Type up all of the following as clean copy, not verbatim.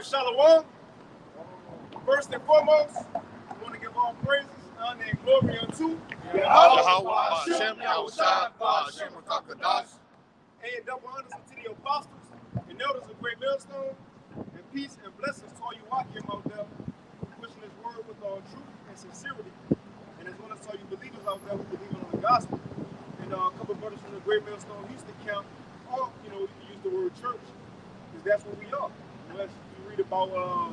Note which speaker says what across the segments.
Speaker 1: Shalom. First and foremost, we want to give all praises, honor, and glory unto
Speaker 2: Yahweh, Hashem, Yahushua, Hashem, Kakadash.
Speaker 1: and double honors unto the apostles and elders of Great Millstone, and peace and blessings to all you Wakim out there who pushing this word with all truth and sincerity, and as well as all you believers out there who believe on the gospel. And a couple of brothers from the Great Millstone used to count, or you can use the word church, because that's what we are. As you read about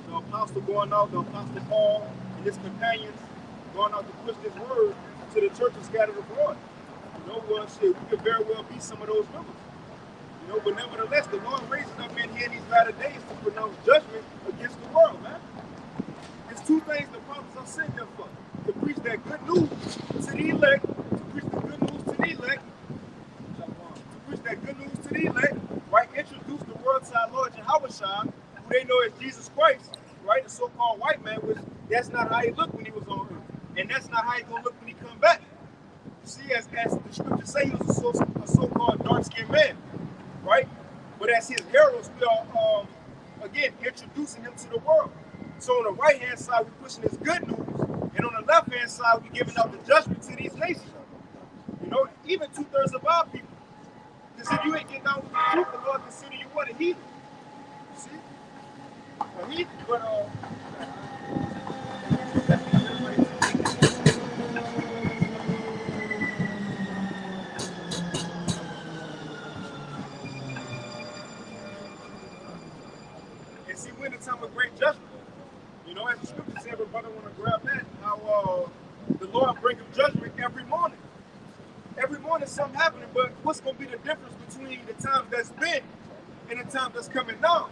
Speaker 1: the apostle going out, the apostle Paul and his companions going out to push this word to the churches scattered abroad. Shit, we could very well be some of those members. But nevertheless, the Lord raises up in here in these latter days to pronounce judgment against the world, man. There's two things the prophets are sent there for: to preach that good news to the elect, to preach the good news to the elect, right? Introduce the world to our Lord Yahushua, who they know as Jesus Christ, right? The so-called white man, which that's not how he looked when he was on earth, and that's not how he gonna look when he come back. You see, as the scriptures say, he was a so-called dark-skinned man, right? But as his heralds, we are again introducing him to the world. So on the right-hand side, we're pushing his good news, and on the left-hand side, we're giving out the judgment to these nations. Even 2/3 of our people. Because if you ain't getting down with the truth, the Lord consider you what, a heathen. You see? A heathen, but and see, we're in a time of great judgment. As the scripture said, but brother want to grab that, how the Lord bring him judgment every morning. Every morning something happening, but what's going to be the difference between the times that's been and the time that's coming now?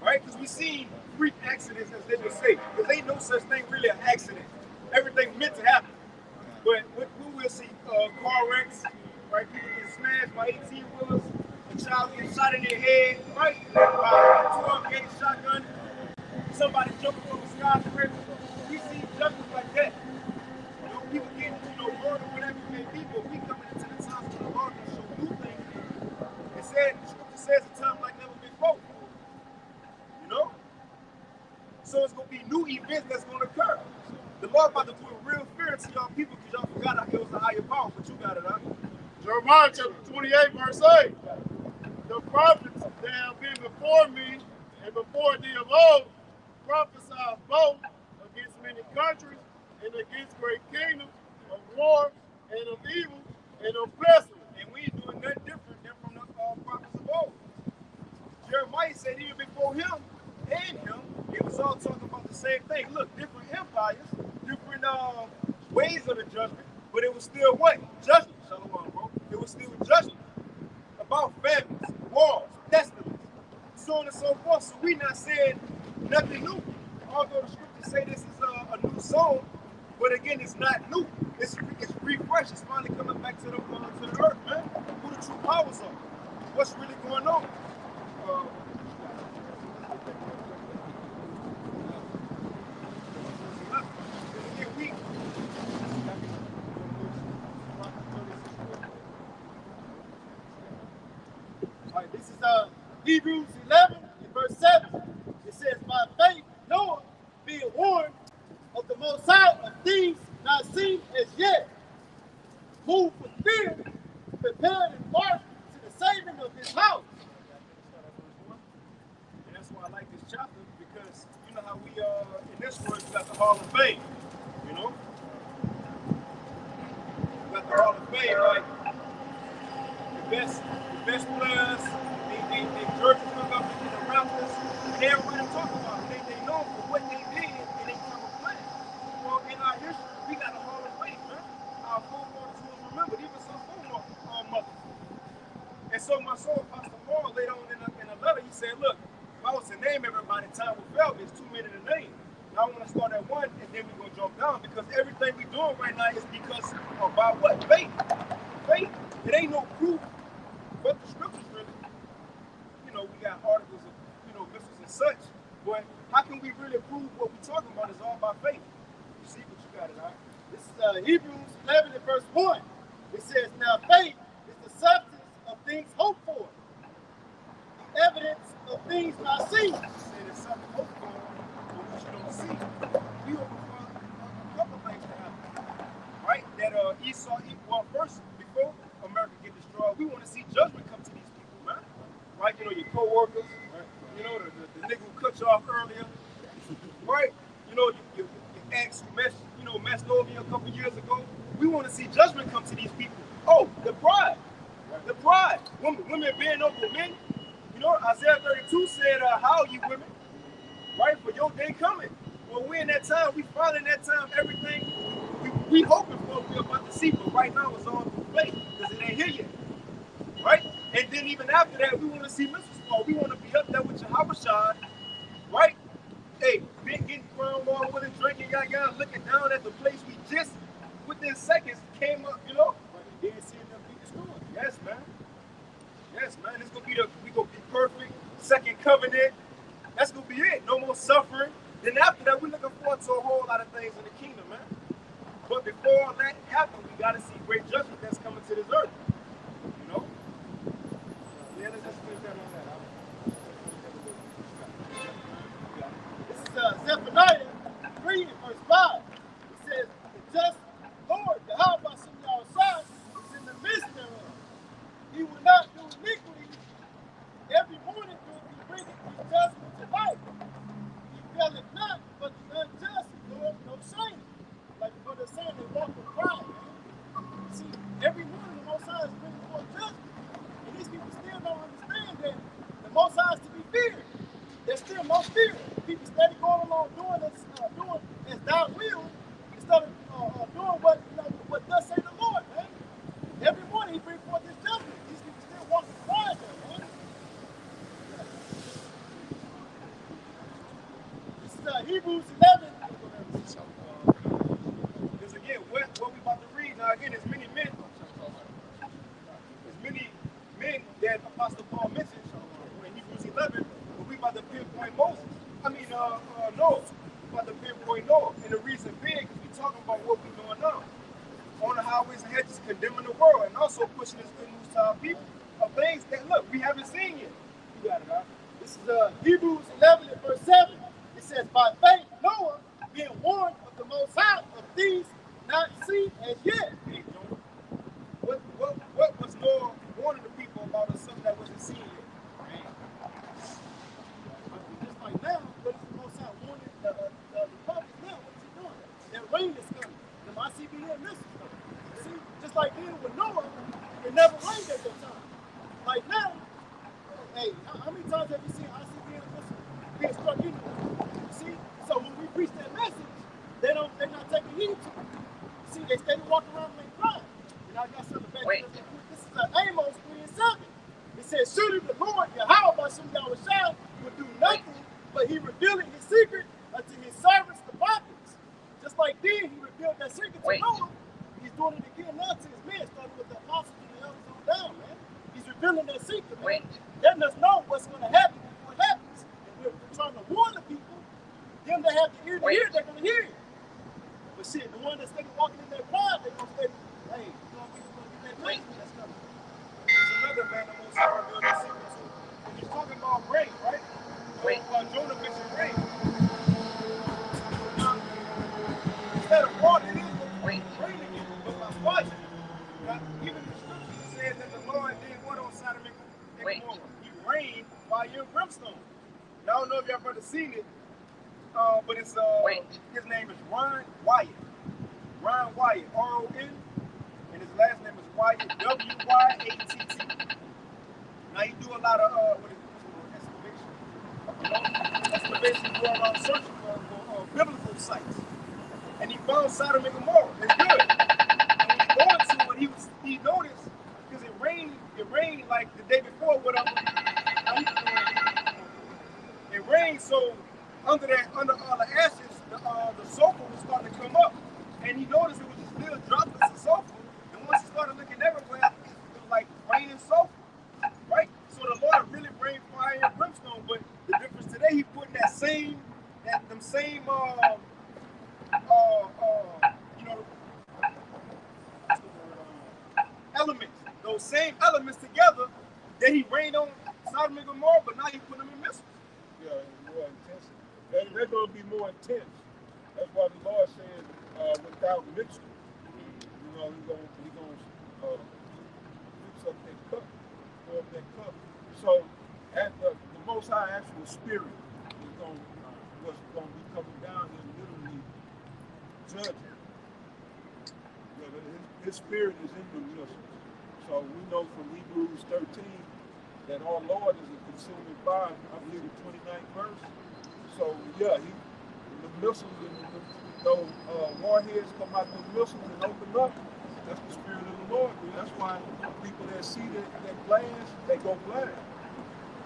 Speaker 1: Right? Because we see freak accidents, as they would say. Because ain't no such thing really an accident. Everything meant to happen. But we will see car wrecks, right? People get smashed by 18-wheelers, a child getting shot in their head, right? By a 12-gauge shotgun, somebody jumping from the skyscraper. We see judgments like that. People getting, murdered, whatever it may be, but we coming into the times where the Lord can show new things. The scripture says a time like never before. So it's going to be new events that's going to occur. The Lord about to put real fear into y'all people because y'all forgot how it was a higher power, but you got it, huh?
Speaker 3: Jeremiah chapter 28, verse 8. The prophets that have been before me and before thee of old prophesied both against many countries and against great kingdoms of war and of evil and of pestilence.
Speaker 1: And we ain't doing nothing different than from the prophets of old. Jeremiah said even before him and him, it was all talking about the same thing. Look, different empires, different ways of the judgment, but it was still what? Judgment. Shalom, bro. It was still judgment about famines, wars, pestilence, so on and so forth. So we not saying nothing new. Although the scriptures say this is a new song, but again, it's not new. It's refreshed. It's finally coming back to the earth, man. Who the true powers are? What's really going on?
Speaker 3: This is Hebrews 11, verse 7. It says, by faith, Noah, being warned of the Most High of things not seen as yet, moved with fear, prepared and marched to the saving of his house.
Speaker 1: And that's why I like this chapter, because you know how we in this word we got the Hall of Fame. We got the Hall of Fame, like the best players, they jerseys hung up in the rafters, and everybody talk about it. They know for what they did and they come and play. Well, in our history, we got the Hall of Fame, man. Our forefathers will remember, even some foremothers. And so my soul, Pastor Paul, laid on in a letter, he said, look, if I was to name everybody, time will fail me. It's too many to name. Now I want to start at one, and then we're going to jump down, because everything we're doing right now is because about what? Faith. Faith. It ain't no proof, but the scriptures really. We got articles of, missiles and such, but how can we really prove what we're talking about is all by faith? You see, but you got it, all right?
Speaker 3: This is Hebrews 11, verse 1. It says, now faith is the substance of things hoped for, the evidence of things not seen.
Speaker 1: And it's something hoped for, but what you don't see. We hope for a couple things to happen, right? That Esau, well, first, before America get destroyed, we want to see judgment come to these people, man. Right? You know, your co-workers, right? You know, the nigga who cut you off earlier, right? You know, your ex who messed over you a couple years ago. We want to see judgment come to these people. Oh, the pride. The pride. Women being over men. You know, Isaiah 32 said, how are you women? Right? For your day coming. Well, we're in that time. We finally in that time. Everything we hoping for, we're about to see. But right now, it's on play because it ain't here yet. Right? And then even after that, we want to see missiles fall. We want to be up there with Yahushua, right? Hey, getting crown wall with a drinking, y'all looking down at the place we just, within seconds, came up, you know?
Speaker 3: But then seeing them be destroyed.
Speaker 1: Yes, man. Yes, man. It's gonna be we gonna be perfect. Second covenant. That's gonna be it. No more suffering. Then after that, we're looking forward to a whole lot of things in the kingdom, man. But before all that happens, we gotta see great judgment that's coming to this earth. You know? Yeah, let's just finish that on that.
Speaker 3: This is Zephaniah 3, verse 5. It says, the just Lord, the Yahweh outside, is in the midst thereof. He will not do iniquity. Every morning he bringeth his judgment to light. He faileth not, but the unjust knoweth no shame. Like the brother saying, they walk with pride. See, every morning the Most High is bringing forth judgment. And these people still don't understand that the Most High is to be feared. There's still no fear. People steady going along doing as thou will instead of doing what thus say the Lord, man. Every morning he brings forth his judgment. These people still walking pride there, man. This is Hebrews 11.
Speaker 1: Because again, what we about to read now again, there's many men that Apostle Paul mentioned in Hebrews 11, but we about to pinpoint Moses. Noah. We about to pinpoint Noah. And the reason being, because we talking about what we're doing now. On the highways and hedges, condemning the world, and also pushing this good news to our people of things that, look, we haven't seen yet. You got it, huh?
Speaker 3: This is Hebrews 11 and verse 7. It says, by faith Noah, being warned of the Most High of things not seen as yet.
Speaker 1: Hey, what was Noah warning the people about of something that wasn't seen yet?
Speaker 3: Just like now, what is the Most High warning the prophets now? What is he doing? That rain is coming. The ICBM missiles coming. See, just like then with Noah, it never rained at that time. Like now, hey, how many times have you seen ICBM missiles being struck anywhere? See, so when we preach that message, they're not taking heed to it. See, they stay walking around and they cry. And I got something back. This is Amos 3 and 7. It says, surely the Lord, Yahweh, will do nothing, but he revealing his secret unto his servants, the prophets. Just like then, he revealed that secret to Noah. He's doing it again now to his men, starting with the apostles and the elders on down, man. He's revealing that secret, man. Letting us know what's going to happen before it happens. And we're trying to warn the people. Them that have the ear to hear, they're going to hear it. But shit, the one that's steady walking in their pride, they're going to say, hey, you're going to get that judgment that's coming.
Speaker 1: There's another man that wants to reveal that secret to. And he's talking about rain, right? Jonah mentioned rain. Now, instead of water, it is rain again, but by fire. Now, even the scripture says that the Lord did what on Sodom and Gomorrah? He rained fire and brimstone. Now, I don't know if y'all ever seen it, but it's his name is Ron Wyatt. Ron Wyatt, R-O-N, and his last name is Wyatt, W-Y-A-T-T. Now he do a lot of excavation, go around searching for biblical sites, and he found Sodom and Gomorrah. It's good. And when he going to it, he noticed because it rained like the day before, whatever. It rained, so under all the ashes, the sulfur was starting to come up, and he noticed it was just little droplets of sulfur. And once he started looking everywhere, it was like raining sulfur, right? So the Lord really rained fire and brimstone, but the difference today, he put them same elements, those same elements together that he rained on Sodom and Gomorrah, but now he put them in missiles.
Speaker 3: Yeah, more intense. They're going to be more intense. That's why the Lord said, without mixture, you know, He's going to mix up that cup, pour up that cup. So, at the Most High actual Spirit is what's going to be coming down and literally judging. His Spirit is in the missiles. So we know from Hebrews 13 that our Lord is a consuming fire. I believe the 29th verse. So yeah, the missiles and those warheads come out the missiles and open up. That's the Spirit of the Lord. That's why people that see that glance, they go blind.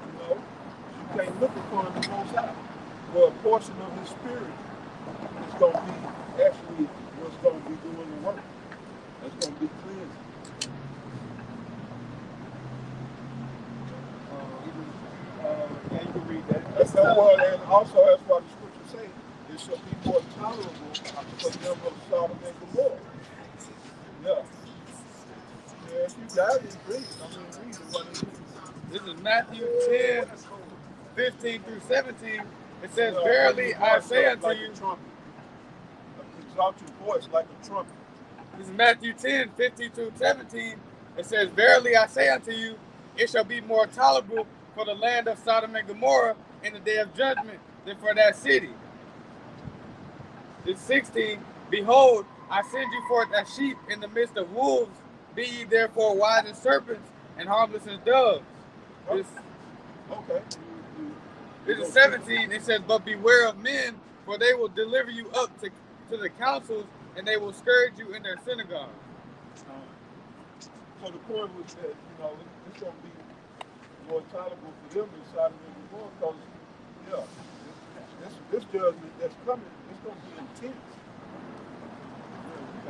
Speaker 3: You know, you can't look upon the Most High. Well, a portion of His Spirit is going to be actually what's going to be doing the work. That's going to be cleansed.
Speaker 1: Yeah, you can read that.
Speaker 3: And also, that's why the scripture says it shall be more tolerable for them of Sodom and Gomorrah. Yeah. Yeah, if you got it, read it. I mean, read it. What it is.
Speaker 4: This is Matthew 10, 15 through 17. It says, verily I say unto
Speaker 3: like
Speaker 4: you.
Speaker 3: A trumpet. Exalt your voice like a trumpet.
Speaker 4: This is Matthew 10, 15 through 17. It says, verily I say unto you, it shall be more tolerable for the land of Sodom and Gomorrah in the day of judgment than for that city. This 16, behold, I send you forth as sheep in the midst of wolves. Be ye therefore wise as serpents and harmless as doves. This is 17. It says, but beware of men, for they will deliver you up to the councils, and they will scourge you in their synagogues.
Speaker 3: So the point was that, you know, it's going to be more tolerable for them than Sodom and Gomorrah because, yeah, this judgment that's coming, it's going to be intense.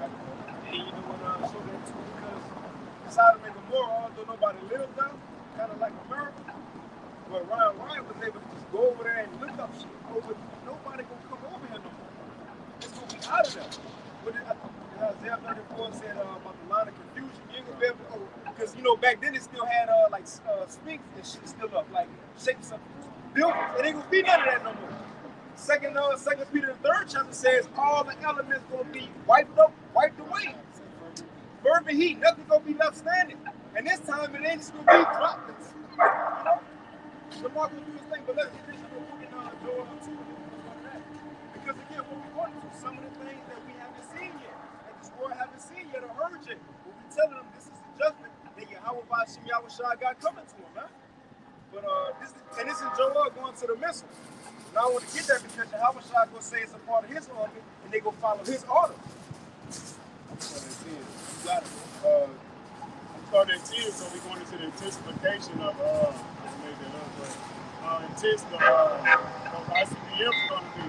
Speaker 1: And you know what, so that too, because Sodom and Gomorrah, although nobody lives there, kind of like America, but Ryan was able to just go over there and look up shit. Nobody gonna come over here no more. It's gonna be out of there. But Isaiah 34 said about the line of confusion. You ain't gonna be able to, because you know back then it still had like sphinx and shit still up, like shapes of buildings. It ain't gonna be none of that no more. Second Peter the 3rd chapter says all the elements gonna be wiped away. Fervent heat, nothing gonna be left standing. And this time it ain't just gonna be droplets. You know? The Mark will do his thing, but let's get this in Joel 2. Because again, what we want to, some of the things that we haven't seen yet, that this world haven't seen yet or heard yet. But we telling them this is the judgment that Yahweh Bashim Yahushua got coming to him, man. But this is Joel going to the missile. Now I want to get that because Yahushua gonna say it's a part of his army and they go follow his order.
Speaker 3: That's what it is.
Speaker 1: You got it.
Speaker 3: Starting at 10, so we're going into the intensification of intense the ICBM is going to be.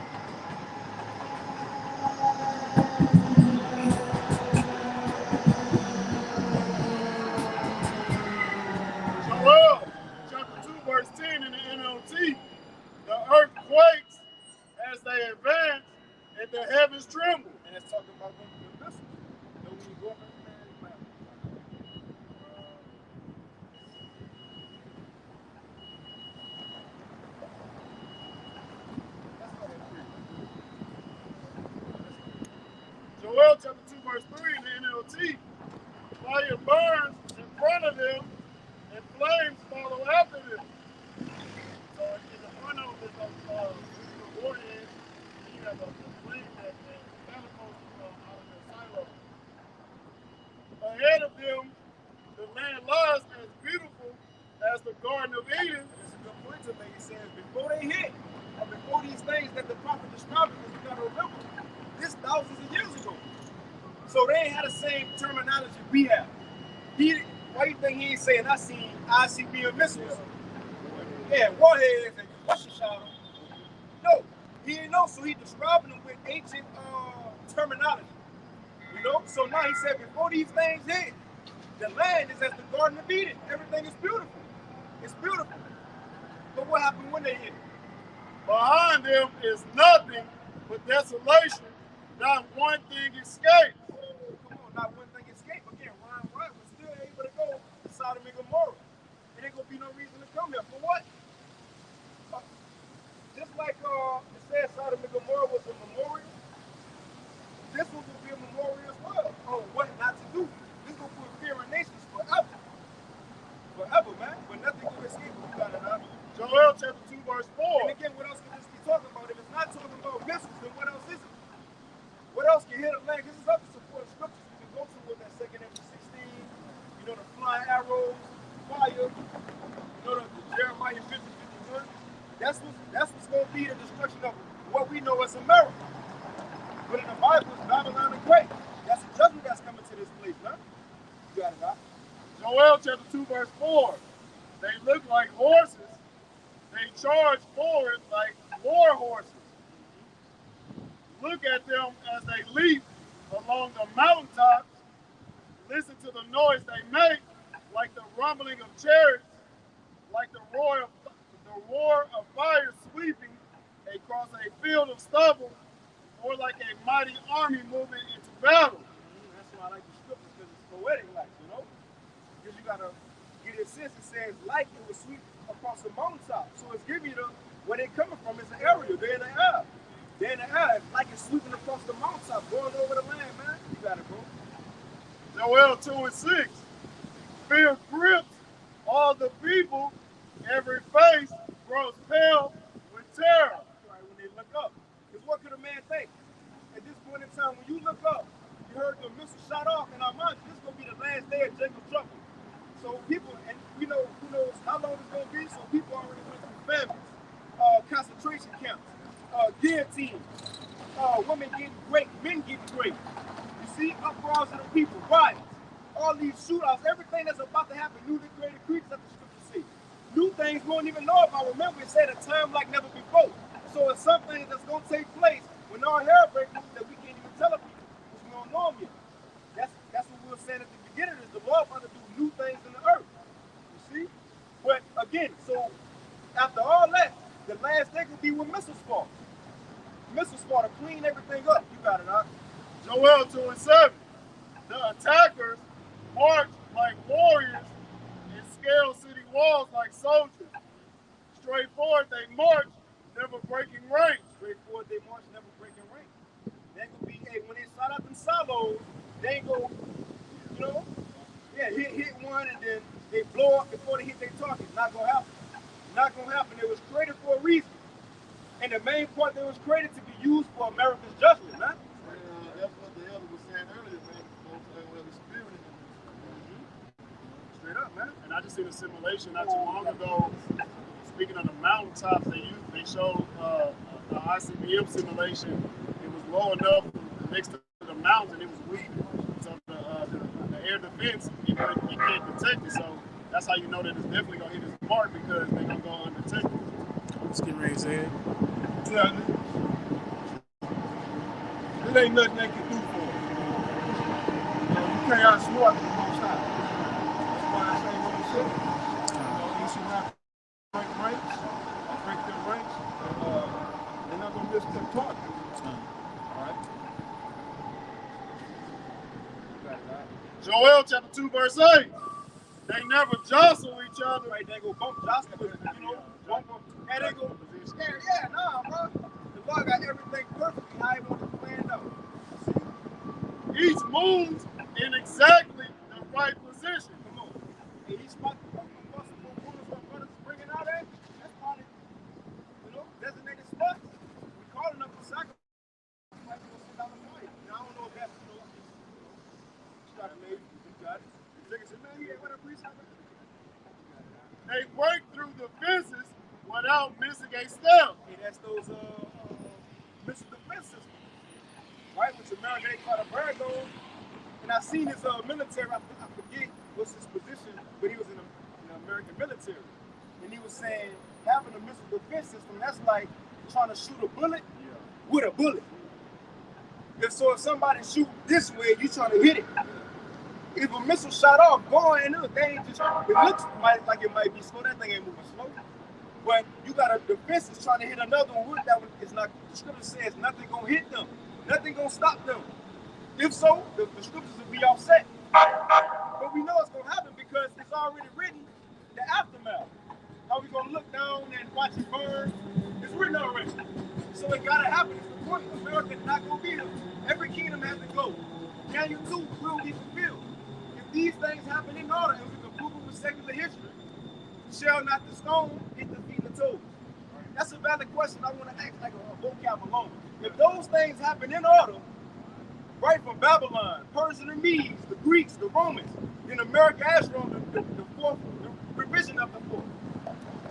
Speaker 3: Joel, chapter 2, verse 10 in the NLT, the earth quakes as they advance and the heavens tremble.
Speaker 1: And it's talking about the missiles. You know, when you go up in there,
Speaker 3: Joel chapter 2, verse 3 in the NLT. Fire burns in front of them and flames follow after them. So in the front of them is a warhead, and you have a flame that catapults out of their silo. Ahead of them, the land lies as beautiful as the Garden of Eden.
Speaker 1: it's a good point to make. It says before they hit, or before these things that the prophet described, because you got to remember, this thousands of years ago. So they ain't had the same terminology we have. Why you think he ain't saying I see ICBM missiles? Yeah, warheads and Russia shot them. No, he didn't know, so he describing them with ancient terminology. You know? So now he said before these things hit, the land is as the Garden of Eden. Everything is beautiful. It's beautiful. But what happened when they hit?
Speaker 3: Behind them is nothing but desolation. Not one thing escapes.
Speaker 1: Come on, not one thing escaped. Again, Ryan was still able to go to Sodom and Gomorrah. It ain't gonna be no a reason to come here. For what? Just like it said Sodom and Gomorrah was a memorial, this one will be a memorial as well on what not to do. This will put fear in nations forever. Forever, man. But nothing will escape you got it up.
Speaker 3: Joel chapter 2, verse 4.
Speaker 1: And again, what else can this be talking about? If it's not talking about missiles, then what else is it? What else can hit a land? This is other supporting scriptures we can go to with that 2nd Ezra 16, you know, the flying arrows, fire, you know, the Jeremiah 50, 51. That's what's going to be the destruction of what we know as America. But in the Bible, it's Babylon the Great. That's a judgment that's coming to this place, man. You got it, huh?
Speaker 3: Joel chapter 2, verse 4. They look like horses. They charge forward like war horses. Look at them as they leap along the mountaintops. Listen to the noise they make, like the rumbling of chariots, like the roar of fire sweeping across a field of stubble, or like a mighty army moving into battle.
Speaker 1: That's why I like the scriptures, because it's poetic, like, you know? Because you got to get it sense. It says, like it was sweep across the mountaintop. So it's giving you where they're coming from. It's an area. They're in the air. They're in the air. It's like it's sweeping across the mountaintop, going over the land, man. You got it, bro.
Speaker 3: Joel 2 and 6. Fear grips all the people. Every face grows pale with terror.
Speaker 1: Right, when they look up. Because what could a man think? At this point in time, when you look up, you heard the missile shot off, and our mind, this is going to be the last day of Jacob's trouble. So people, and we know, who knows how long it's going to be, so people already went through famines, concentration camps, guillotines, women getting raped, men getting raped. You see, uproars of the people, riots, all these shootouts, everything that's about to happen, newly created creatures that the scriptures say. New things we don't even know about. Remember, it said a time like never before. So it's something that's going to take place when our hair breaks loose that we can't even tell people, because we don't know them yet. That's what we were saying at the beginning, is the Lord about to do new things in the earth. You see? But again, so after all that, the last day will be when missiles fall. Missiles fall to clean everything up. You got it, huh?
Speaker 3: Joel 2 and 7. The attackers march like warriors and scale city walls like soldiers. Straight forward they march, never breaking rank.
Speaker 1: Straight forward they march, never breaking rank. They gonna be, hey, when they start out them silos, they ain't go, you know, yeah, hit one and then they blow up before they hit their target. Not gonna happen. Not gonna happen. It was created for a reason. And the main point, that was created to be used for America's judgment, man.
Speaker 3: That's what the elder was saying earlier, man. The spirit in them.
Speaker 1: Straight up, man.
Speaker 3: And I just seen a simulation not too long ago. Speaking of the mountaintops, they showed the ICBM simulation. It was low enough next to the mountain, it was weak. So the air defense, it can't detect it. So that's how you know that it's definitely gonna hit its mark, because they're gonna go undetected.
Speaker 2: Let's get ready, Zed.
Speaker 1: Yeah, there ain't nothing they can do for it. You can't outsmart the most high. That's why I say what you said. You should not break ranks, break their ranks. They're not going to miss their target. All right?
Speaker 3: Joel chapter 2, verse 8. They never jostle each other.
Speaker 1: Right, they go bump jostle, you know, bump them. And they go, yeah, nah, bro. The Lord got everything perfectly how he wants to plan out.
Speaker 3: Each moves in exactly the right position.
Speaker 1: Come on. And each spot, possible corners where brothers is bringing out at, that's probably, you know, designated spots. We calling them for sacrifice. Like, we'll sit down the fire. Now, I don't know if that's, you know, starting maybe, you got it. Niggas say, man, he ain't what a priest have.
Speaker 3: They break through the fences without missing a step.
Speaker 1: And that's those missile defense systems, right? Which America they call a brag on. And I seen his military. I forget what's his position, but he was in the American military, and he was saying having a missile defense system, that's like trying to shoot a bullet with a bullet. And so if somebody shoot this way, you trying to hit it. If a missile shot off, going and they ain't just, it looks like it might be slow. That thing ain't moving slow. But you got a defense is trying to hit another one with that one. It's not, the scripture says nothing gonna hit them. Nothing gonna stop them. If so, the scriptures will be offset. But we know it's gonna happen because it's already written, the aftermath. shall not the stone hit the feet and the toes? That's a valid question I want to ask, like a vocab alone. If those things happen in order, right from Babylon, Persian and Medes, the Greeks, the Romans, then America has from the fourth, the revision of the fourth.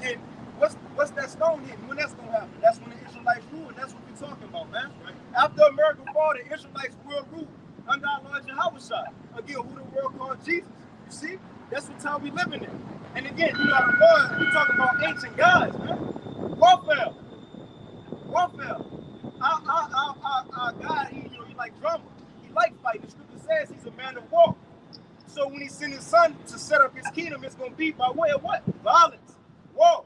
Speaker 1: And what's that stone hitting? When that's gonna happen? That's when the Israelites rule, and that's what we're talking about, man. Right? After America fall, the Israelites will rule under our Lord Yahushua. Again, who the world called Jesus. You see? That's the time we living in. And again, you know, the Lord, we talking about ancient gods, man. Warfare. Warfare. Our God, he like drama. He like fighting. The scripture says he's a man of war. So when he sent his son to set up his kingdom, it's going to be by way of what? Violence. War.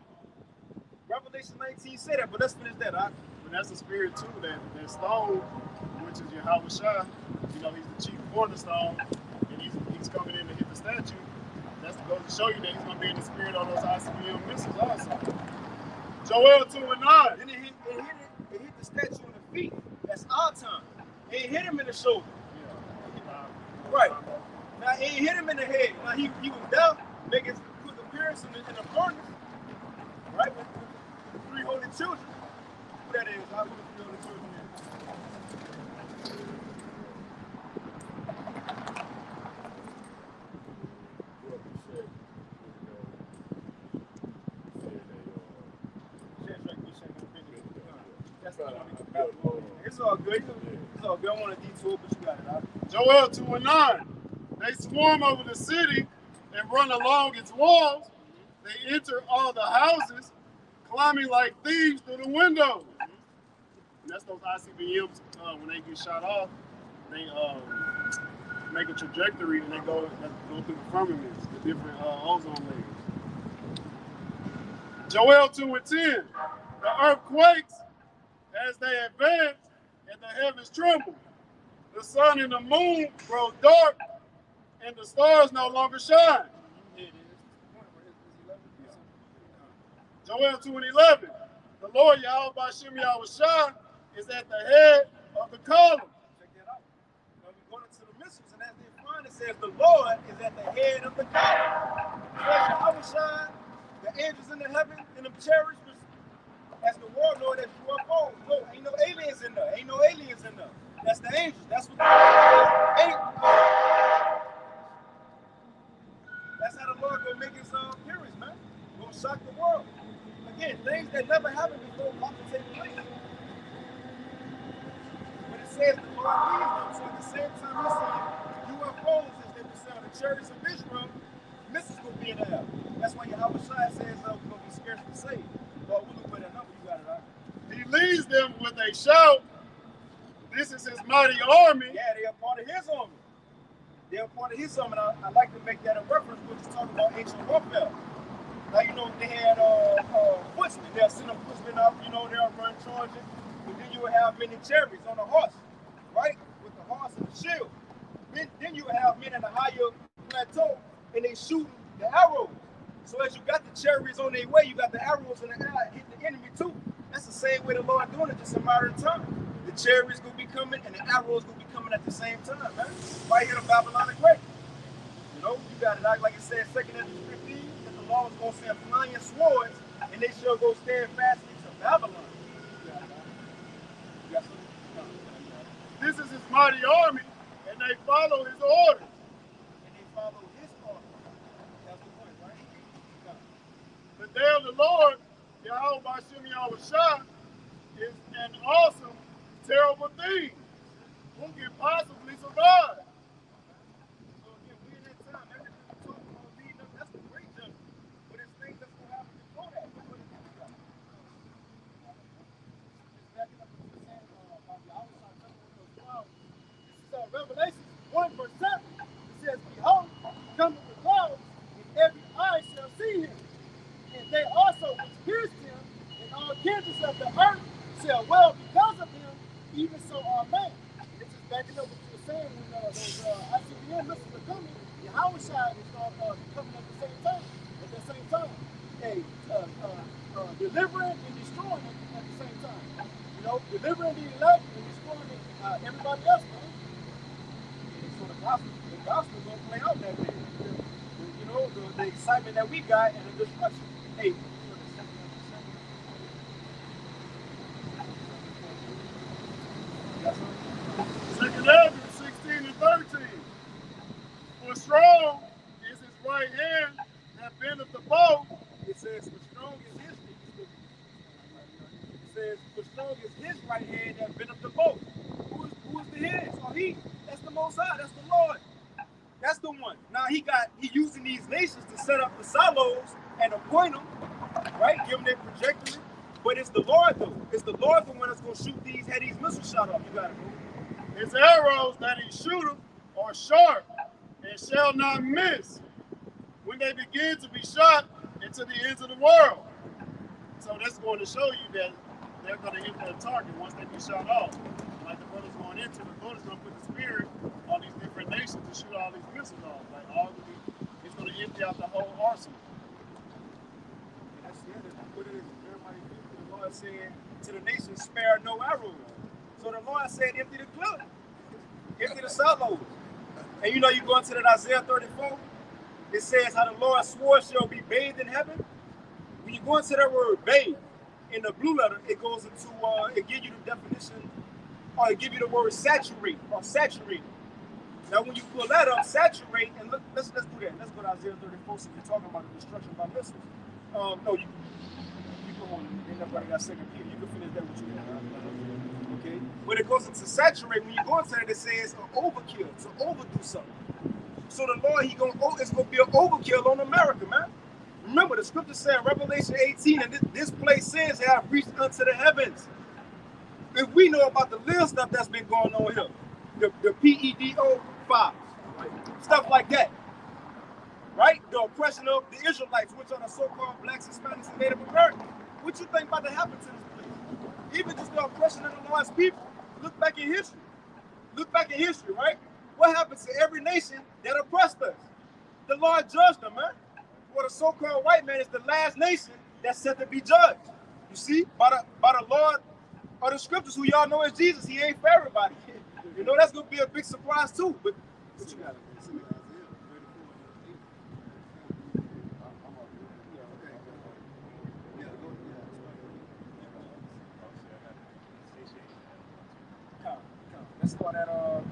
Speaker 1: Revelation 19 said that, but let's finish that.
Speaker 3: But that's the spirit too, that stone, which is Yahushua, you know, he's the chief cornerstone, and he's coming in to hit the statue. That's to go to show you that he's going to be in the spirit on those ICBM missiles also. Joel 2:9.
Speaker 1: Then it hit the statue in the feet. That's our time. It hit him in the shoulder.
Speaker 3: Yeah.
Speaker 1: Right. Now it hit him in the head. Now he was down, making his quick appearance in the furnace. Right? With the three holy children. Who that is? How the three holy children It's all good. It's all good. I want a detour, but you got it. Right?
Speaker 3: Joel 2:9. They swarm over the city and run along its walls. They enter all the houses, climbing like thieves through the windows. And that's those ICBMs, when they get shot off, they make a trajectory and they go through the firmaments, the different ozone layers. Joel 2:10. The earth quakes as they advance and the heavens tremble. The sun and the moon grow dark and the stars no longer shine. Joel 2:11. The Lord Yahweh Bashem Yahushua is at the head of the column.
Speaker 1: Check that out. Now we go into the missiles, and as they find it says the Lord is at the head of the column. Yahushua, the angels in the heaven, and the chariots, as the world know that UFOs. No, ain't no aliens in there. Ain't no aliens in there. That's the angels. That's what that's how the Lord gonna make his appearance, man. Gonna shock the world. Again, things that never happened before about to take place. But it says the Lord leads them. So at the same time, he's saying UFOs, as they were saying, the chariots of Israel, missiles gonna be in the air. That's why Yahushua says we're gonna be scarcely saved. But we'll look at that number. You got it, right?
Speaker 3: He leads them with a shout. This is his mighty army.
Speaker 1: Yeah, they are part of his army. They are part of his army. And I like to make that a reference when you talk about ancient warfare. Now, you know, they had footmen. They'll send a footman up, you know, they'll run charges. But then you will have many chariots on a horse, right? With the horse and the shield. Then you will have men in a higher plateau, and they shoot the arrows. So as you got the chariots on their way, you got the arrows in the air hitting the enemy too. That's the same way the Lord doing it, just in modern time. The chariots gonna be coming and the arrows gonna be coming at the same time, man. Right here in Babylon the Great. You know, you got it like it says 2 Corinthians 15, that the Lord is gonna send flying swords, and they shall go stand fastly to Babylon. You got something?
Speaker 3: This is his mighty army, and they follow his orders.
Speaker 1: And they follow his orders. That's the point, right?
Speaker 3: The day of the Lord, Yahweh Bashem Yahushua, is an awesome, terrible thing. Who can possibly survive?
Speaker 1: So again, we in that time, everything we talk about leading up, that's the great judgment. But it's things that's gonna happen before that. Look what it is. It's backing up what you're saying about the outside telling what those clouds. This is Revelation 1 verse 7. It says, behold, coming with clouds, and every eye shall see him. And they also which pierced him, and all kindreds of the earth shall well because of him, even so amen. This is backing up what you were saying when those ICBM missiles are coming. Yahushua is coming at the same time. At the same time, delivering and destroying it at the same time. You know, delivering the elect and destroying everybody else. Man. So the gospel is gonna play out that way. You know, the excitement that we got and the destruction. Hey,
Speaker 3: Second Ezra 16 and 13. For strong is his right hand that bendeth the bow.
Speaker 1: it says, for strong is his, it says, for strong is his right hand that bent up the bow. Who is the head? So he, that's the Most High, that's the Lord. That's the one. Now he using these nations to set up the silos and appoint them, right? Give them their trajectory. But it's the Lord though. It's the Lord the one that's gonna shoot had these missiles shot off. You gotta go.
Speaker 3: His arrows that he shooteth are sharp and shall not miss when they begin to be shot into the ends of the world. So that's going to show you that they're going to hit their target once they be shot off. Like the brother's going into, the Lord is going to put the spirit on these different nations to shoot all these missiles off. Like all of these, it's going to empty out the whole arsenal.
Speaker 1: That's the other. What it is, everybody, the Lord said to the nations, spare no arrows. So the Lord said, empty the clip, empty the silos. And you know, you go into that Isaiah 34, it says how the Lord swore shall be bathed in heaven. When you go into that word bathe, in the blue letter, it goes into, it gives you the definition, or it gives you the word saturate, or saturate. Now when you pull that up, saturate, and look, let's do that. Let's go to Isaiah 34, since you're talking about the destruction by missiles. No, you go on, ain't nobody got second Peter. You can finish that with you. Okay? But it goes into saturate. When you go into it, it says overkill, to overdo something. So the Lord, it's gonna be an overkill on America, man. Remember, the scripture said in Revelation 18, and this place says they have reached unto the heavens. If we know about the little stuff that's been going on here, the PEDO files, right? Stuff like that, right? The oppression of the Israelites, which are the so-called blacks, Hispanics, and Native Americans. What you think about to happen to this place? Even just the oppression of the Lord's people. Look back in history. Look back in history, right? What happens to every nation that oppressed us? The Lord judged them, man. For the so-called white man is the last nation that's set to be judged. You see, by the Lord or the scriptures, who y'all know is Jesus. He ain't for everybody. You know, that's gonna be a big surprise too. But what you got? Let's start at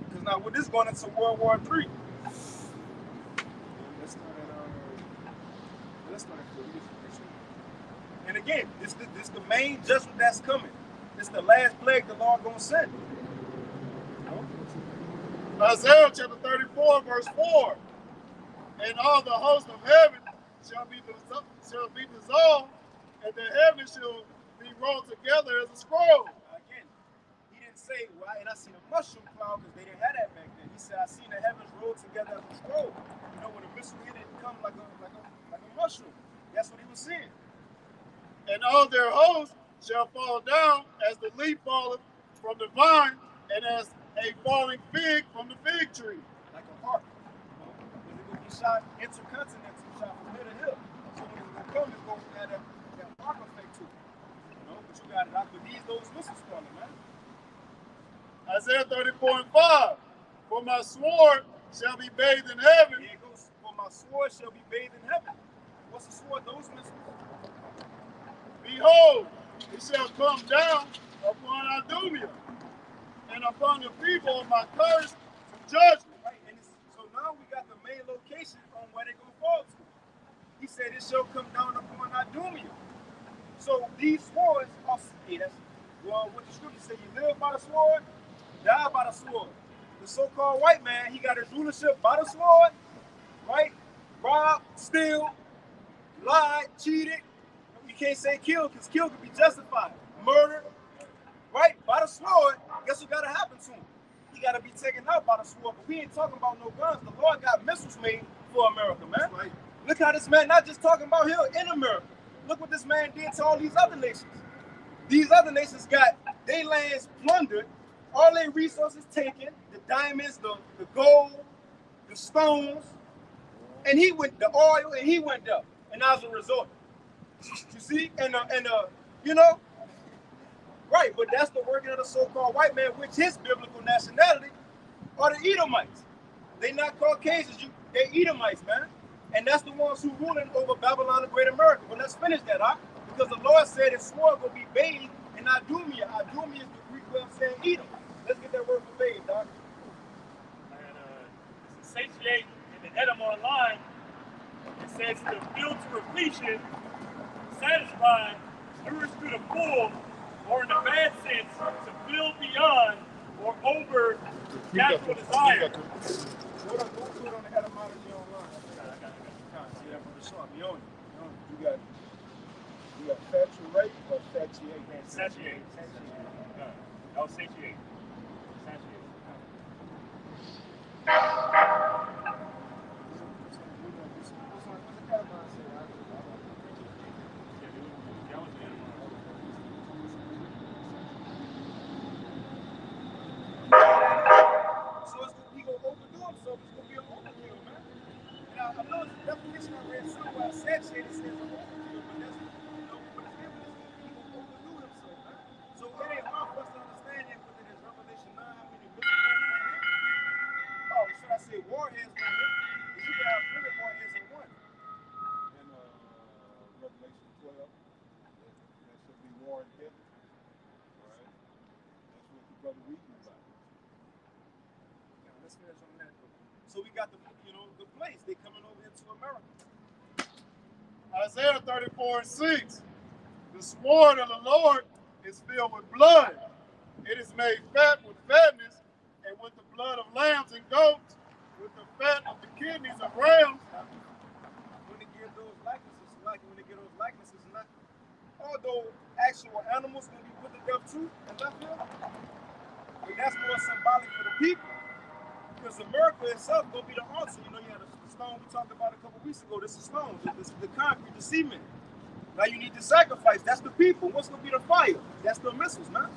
Speaker 1: because now with this going into World War III. Let's start at and again, this the main judgment that's coming. It's the last plague the Lord gonna send.
Speaker 3: Isaiah chapter 34, verse 4. And all the host of heaven shall be dissolved, and the heaven shall be rolled together as a scroll.
Speaker 1: Again, he didn't say, well, and I seen a mushroom cloud, because they didn't have that back then. He said, I seen the heavens rolled together as a scroll. You know, when a missile hit it, come like a mushroom. That's what he was saying.
Speaker 3: And all their hosts shall fall down as the leaf falleth from the vine, and as a falling fig from the fig tree.
Speaker 1: Like a heart. When it will be shot intercontinental, shot from hill to hill. So when it's going to come, it's going to have that arc effect to it. You know, but you got it out for those missiles falling, man.
Speaker 3: Isaiah 34 and 5. For my sword shall be bathed in heaven.
Speaker 1: Here it goes. For my sword shall be bathed in heaven. What's the sword? Those missiles.
Speaker 3: Behold, it shall come down upon Idumea, and upon the people of my curse to judgment.
Speaker 1: Right, and so now we got the main location on where they're going to fall to. He said it shall come down upon Idumea. So these swords are, hey, that's well, what the scripture say, you live by the sword, die by the sword. The so-called white man, he got his rulership by the sword, right? Robbed, steal, lied, cheated. You can't say kill, because kill can be justified. Murder, right? By the sword, guess what got to happen to him? He got to be taken out by the sword. But we ain't talking about no guns. The Lord got missiles made for America, man. Right. Look how this man, not just talking about here in America. Look what this man did to all these other nations. These other nations got their lands plundered, all their resources taken, the diamonds, the gold, the stones, and he went, the oil, and he went up. And as a result, you see, and you know, right, but that's the working of the so-called white man, which his biblical nationality are the Edomites. They not Caucasians, they Edomites, man. And that's the ones who ruling over Babylon the Great America. But let's finish that, huh? Because the Lord said his sword will be bathed in Idumea. Idumea is the Greek way of saying Edom. Let's get that word for bathed, Doc.
Speaker 5: And to satiate in the Edom online, it says to fill to repletion, satisfy, nourish to the full, or in the bad sense, to fill beyond or over natural desire.
Speaker 1: Go to it on the etymology online. I got it. See that from the shop. You own it. You got saturate or satiate?
Speaker 5: Satiate. I'll satiate. Satiate.
Speaker 1: So he gonna overdo himself. It's gonna be an overkill, man. Now I know the definition I read somewhere satiate says an overkill, but that's but it's given he gonna overdo himself, man. So it ain't hard for us to understand that within his Revelation 9, how many mysteries gonna hit. Oh, should I say warheads gonna hit? Because you can have 3 warheads in one. In Revelation 12, that should be war in heaven. Right? That's what the brother reading about. Let's finish on that. So we got the place. They coming over into America.
Speaker 3: Isaiah 34:6. The sword of the Lord is filled with blood. It is made fat with fatness, and with the blood of lambs and goats, with the fat of the kidneys of rams.
Speaker 1: When they give those likenesses, not although actual animals gonna be put to death too, and left here, but that's more symbolic for the people. Because America itself gonna be the altar. You had the stone we talked about a couple weeks ago. This is stone, the concrete, the cement. Now you need the sacrifice. That's the people. What's gonna be the fire? That's the missiles, man.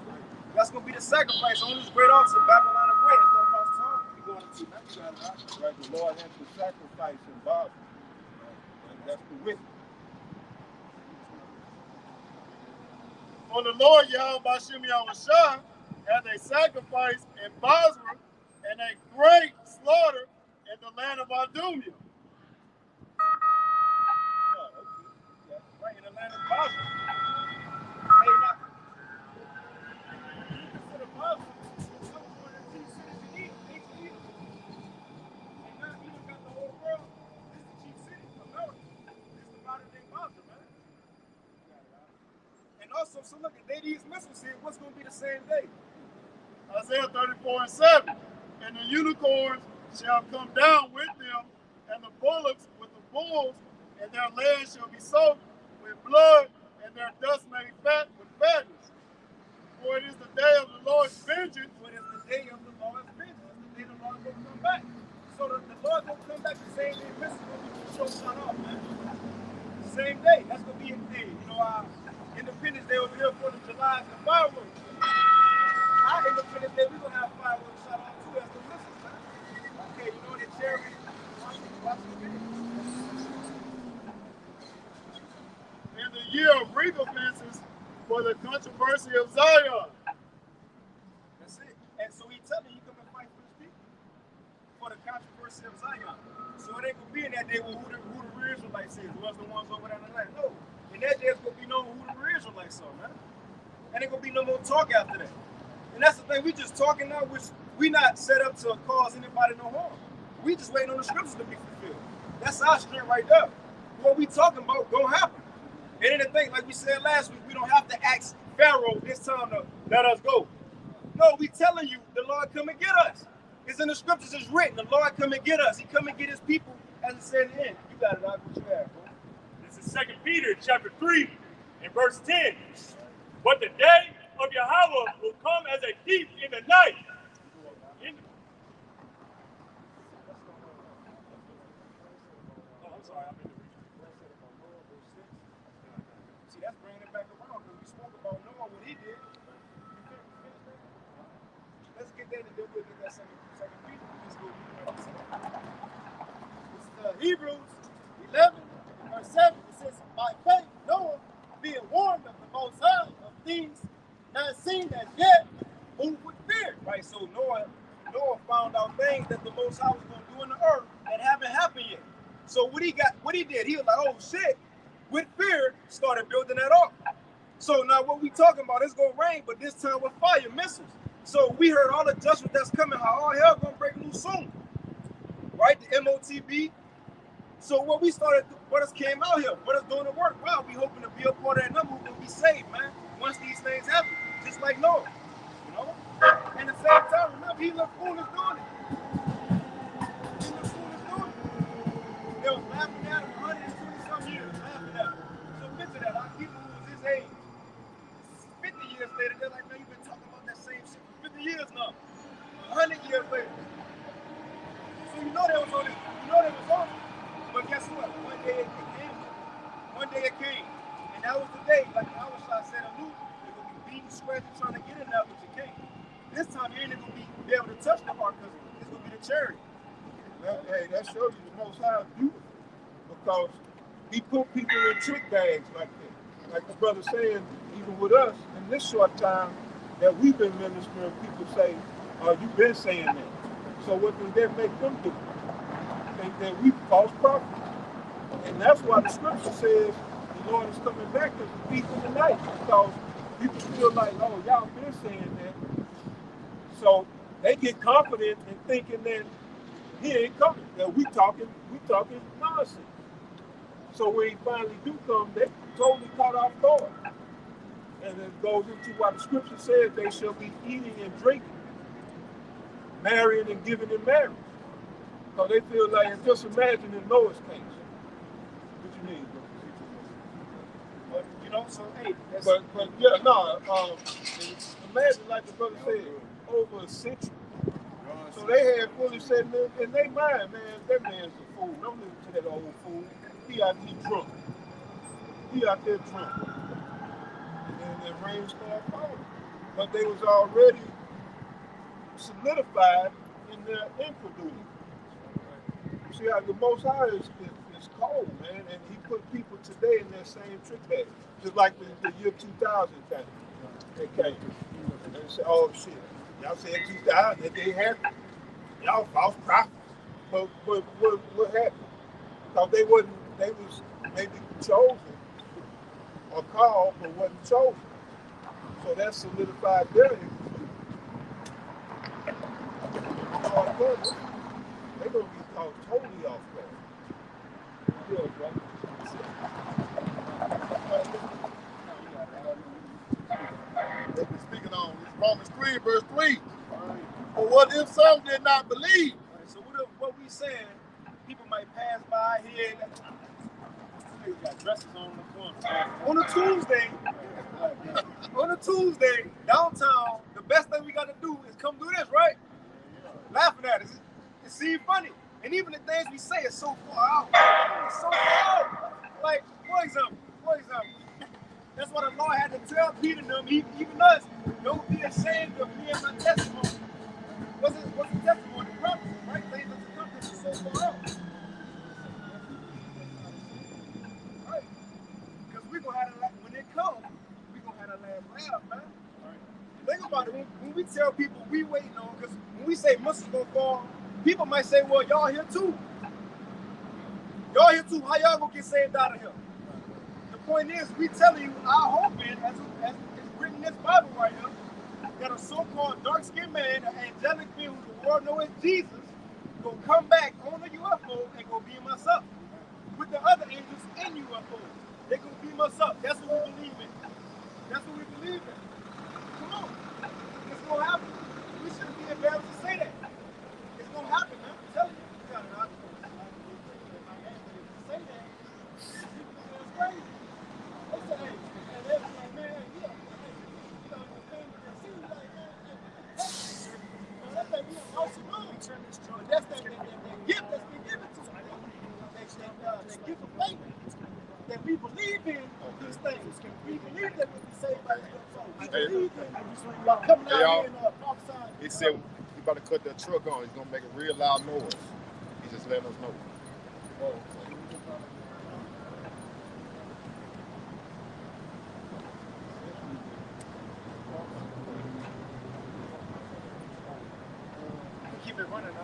Speaker 1: That's gonna be the sacrifice on this great altar, Babylon the Great. That's what Apostle Tom be going to. Man, you got it right. Right. The Lord has the sacrifice involved. And that's the wisdom.
Speaker 3: For the Lord Yahweh Bashim Yahushua had a sacrifice in Basra and a great slaughter in the land of Idumea.
Speaker 1: Right in the land of Basra. And also, so look, if they these missiles here, what's going to be the same day?
Speaker 3: Isaiah 34:7. And the unicorns shall come down with them, and the bullocks with the bulls, and their legs shall be soaked with blood, and their dust made fat with fatness. For it is the day of the Lord's vengeance.
Speaker 1: For it is the day of the Lord's vengeance. The day the Lord will come back. So the Lord will come back the same day missiles will be show shut off, man. Same day. That's going to be a day. Independence Day over here for the July and the fireworks. Our Independence Day, we're going to have fireworks shot off too as the missiles, man. Okay, the cherry. Watch the video.
Speaker 3: In the year of recompenses for the controversy of Zion.
Speaker 1: That's it. And so he telling you come and fight for his people. For the controversy of Zion. So it ain't going to be in that day who the real Israelites is. Was the ones over there in the land. No. In that day, it's going to be known who the real Israelites are, man. And ain't going to be no more talk after that. And that's the thing. We just talking now, which we not set up to cause anybody no harm. We just waiting on the scriptures to be fulfilled. That's our strength right there. What we talking about gonna happen. And then the thing, like we said last week, we don't have to ask Pharaoh this time to let us go. No, we telling you, the Lord come and get us. It's in the scriptures, it's written, the Lord come and get us. He come and get his people, as it said in the end. You got it, Doc. What you have, bro?
Speaker 5: This is 2 Peter chapter 3 and verse 10. But the day of Yahweh will come as a thief in the night. I'm sorry, I'm in the
Speaker 1: See, that's bringing it back around because we spoke about Noah, what he did. Let's get that and then we'll get that second Peter. Let's go.
Speaker 3: This is Hebrews 11, verse 7. It says, by faith, Noah, being warned of the Most High of things not seen as yet, moved with fear.
Speaker 1: Right, so Noah found out things that the Most High was going to do in the earth that haven't happened yet. So what he did, he was like, oh shit, with fear, started building that ark. So now what we talking about, it's gonna rain, but this time with fire, missiles. So we heard all the judgment that's coming, how all hell gonna break loose soon. Right? The MOTB. So what we started, brothers came out here, brothers doing the work. Wow, we hoping to be a part of that number who will be saved, man. Once these things happen, just like Noah, you know. And at the same time, remember, he looked foolish doing it. He looked foolish doing it. They was laughing at him 120 some years, laughing at him. So picture that, our people who was his age, 50 years later, they're like, man, you've been talking about that same shit for 50 years now. 100 years later. So you know they was on it. You know they was on it. But guess what? One day it came. One day it came. And that was the day, like our shot said, Luke, they're going to be beating, scratching, trying to get in there, but you can't. This time you ain't going to be able to touch the heart because it's going to be the charity.
Speaker 3: Hey, that shows you the Most High is beautiful. Because he put people in trick bags like that. Like the brother saying, even with us, in this short time that we've been ministering, people say, oh, you've been saying that. So what does that make them do? Think that we false prophets. And that's why the scripture says the Lord is coming back as a thief in the night. Because people feel like, oh, y'all been saying that. So they get confident in thinking that he ain't coming. That we talking nonsense. So when he finally do come, they totally caught off guard. And it goes into what the scripture says, they shall be eating and drinking, marrying and giving in marriage. So they feel like, and just imagine in Noah's case. What you mean, bro?
Speaker 1: But, you know, so, hey.
Speaker 3: But yeah, no. Imagine, like the brother said, over a century. So they had fully said in their mind, man, that man's a fool. Don't listen to that old fool. He out there drunk. He out there drunk. And then the rain started falling. But they was already solidified in their incredulity. See how the Most High is cold, man, and he put people today in that same trick bag. Just like the year 2000 came. They came. And they said, oh shit, y'all said 2000, that they happened. Y'all false prophets. But what happened? Because they was maybe chosen or called, but wasn't chosen. So that solidified their incredulity. They're going to be caught totally off guard. Yeah, bro.
Speaker 6: They've been speaking on Romans 3, verse 3. For what if some did not believe?
Speaker 1: So what we saying, people might pass by here. They got dresses on the corner. On a Tuesday, downtown, the best thing we got to do is come do this, right? Laughing at us. It seems funny. And even the things we say is so far out. It's so far out. Like, for example, that's what the Lord had to tell Peter and them, even us, don't be ashamed of me and my testimony. What's the testimony? Prophecy, right? Things that's accomplished is so far out. Right? Because we're going to have that, when it comes, we're going to have that last laugh, man. Right. Think about it. When we tell people we waiting on, because when we say Muslims going to fall, people might say, well, y'all here too. Y'all here too. How y'all going to get saved out of here? The point is, we telling you, our hope is, as it's written in this Bible right here, that a so-called dark-skinned man, an angelic being who the world knows as Jesus, gonna come back on a UFO and go beam us up with the other angels in UFOs. They're gonna beam us up. That's what we believe in. That's what we believe in. Come on. It's gonna happen. We shouldn't be embarrassed to say that. It's gonna happen, man. I'm telling you. You gotta not say that. It's crazy. They say, hey, and they're like, man, yeah. That's that gift that's been given to us. That gift of faith that we believe in these things. We believe that we'll be saved by the we believe in coming out here and prophesying.
Speaker 6: He said he about to cut that truck on. He's gonna make a real loud noise. He just letting us know.
Speaker 1: Keep it running now.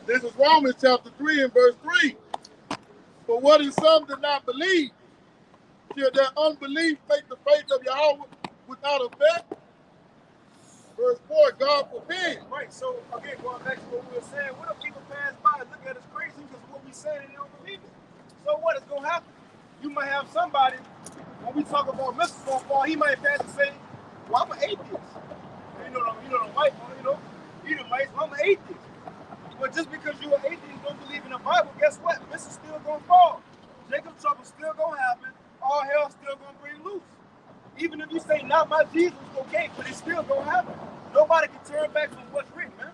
Speaker 6: This is Romans chapter 3 and verse 3. For what if some did not believe? Should their unbelief make the faith of Yahweh without effect? Verse 4, God forbid.
Speaker 1: Right, so again, going back to what we were saying, what if people pass by and look at us crazy because what we saying and they don't believe it? So what is going to happen? You might have somebody, when we talk about missiles going to fall, he might pass and say, well, I'm an atheist. You know the white one, he the white, well, I'm an atheist. But just because you're an atheist and don't believe in the Bible, guess what? This is still going to fall. Jacob's trouble still going to happen. All hell still going to break loose. Even if you say, not my Jesus, okay, but it's still going to happen. Nobody can turn back from what's written, man.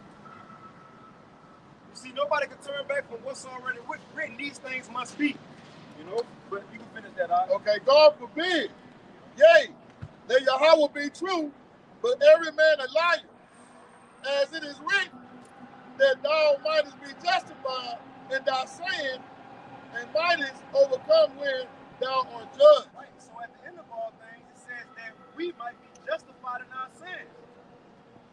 Speaker 1: You see, nobody can turn back from what's already written. These things must be, But you can finish that out.
Speaker 6: Okay, God forbid. Yea, let Yahweh be true, but every man a liar. As it is written, that thou mightest be justified in thy sin, and mightest overcome when thou art judged.
Speaker 1: Right, so at the end of all things, it says that we might be justified in our sins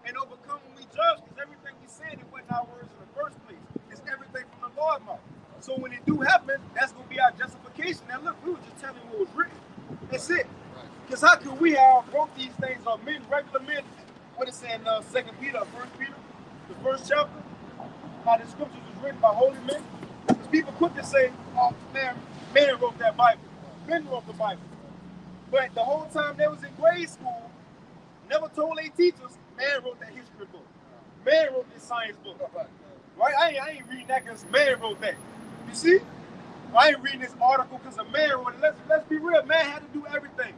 Speaker 1: and overcome when we judge, because everything we said, it wasn't our words in the first place. It's everything from the Lord's mouth. So when it do happen, that's going to be our justification. Now look, we were just telling you what was written. That's it. Because how could we have wrote these things on men, regular men? What it saying, 2 Peter, 1 Peter, the first chapter? How the scriptures was written by holy men. Because people quick to say, oh man wrote that Bible. Men wrote the Bible. But the whole time they was in grade school, never told their teachers, man wrote that history book. Man wrote this science book. Right? I ain't reading that because man wrote that. You see? I ain't reading this article because a man wrote it. Let's be real, man had to do everything.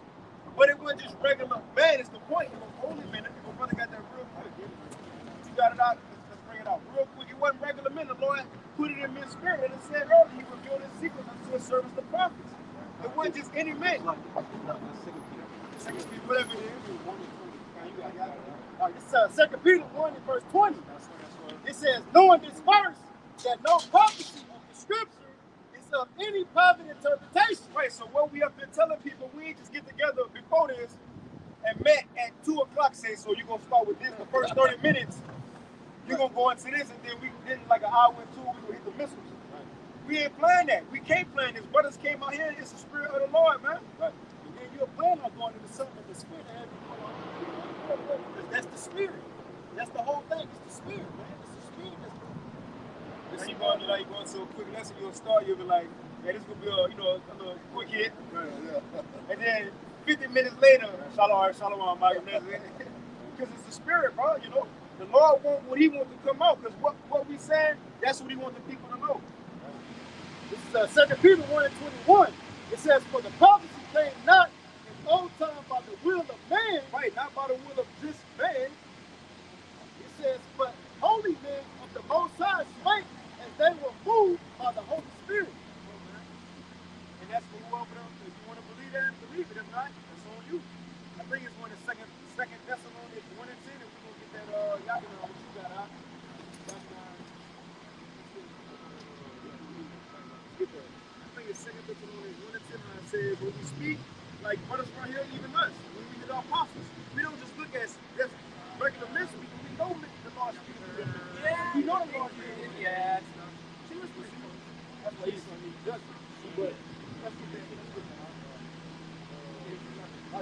Speaker 1: But it wasn't just regular man, it's the point. It was holy men. My brother got that real quick. You got it out. Let's bring it out real quick. It wasn't regular men. The Lord put it in men's spirit. And it said earlier, he revealed his secrets unto his servants, the prophets. It wasn't just any man. Second Peter, whatever it is. It's 2 Peter 1 and verse 20. It says, knowing this first, that no prophecy of the scripture is of any private interpretation. Right, so what we have been telling people, we ain't just get together before this and met at 2 o'clock, say, so you're going to start with this, the first 30 minutes, you're going to go into this, and then like an hour or two, we're going to hit the missiles. We ain't playing that. We can't plan this. Brothers came out here, it's the spirit of the Lord, man. Right. And then you're planning on going into something of the spirit. That's the spirit. That's the whole thing. It's the spirit, man. It's the spirit that's you going to a quick lesson, you'll start, you'll be like, yeah, this is going to be a little quick hit. Right, yeah. And then 50 minutes later, shalom, because it's the spirit, bro, The Lord wants what he wants to come out, because what we saying, that's what he wants the people to know. This is 2 Peter 1 and 21. It says, for the prophecy came not in old time by the will of man. Right, not by the will of this man. It says, but holy men of the Most High spake as they were moved by the Holy Spirit. And that's for whoever, if you want to believe that, believe it. If not, that's on you. I think it's one of second Thessalonians 1 and 10, and we're going to get that, y'all can know what you got out. I think it's 2 Thessalonians 1 and 10, and I said, when we speak, like brothers right here, even us, when we get our apostles, we don't just look at just regular men speaking, we know the Lord speaking to them. Yeah. We know the Lord speaking. Yeah. That's why he's going to need judgment. But let's get that.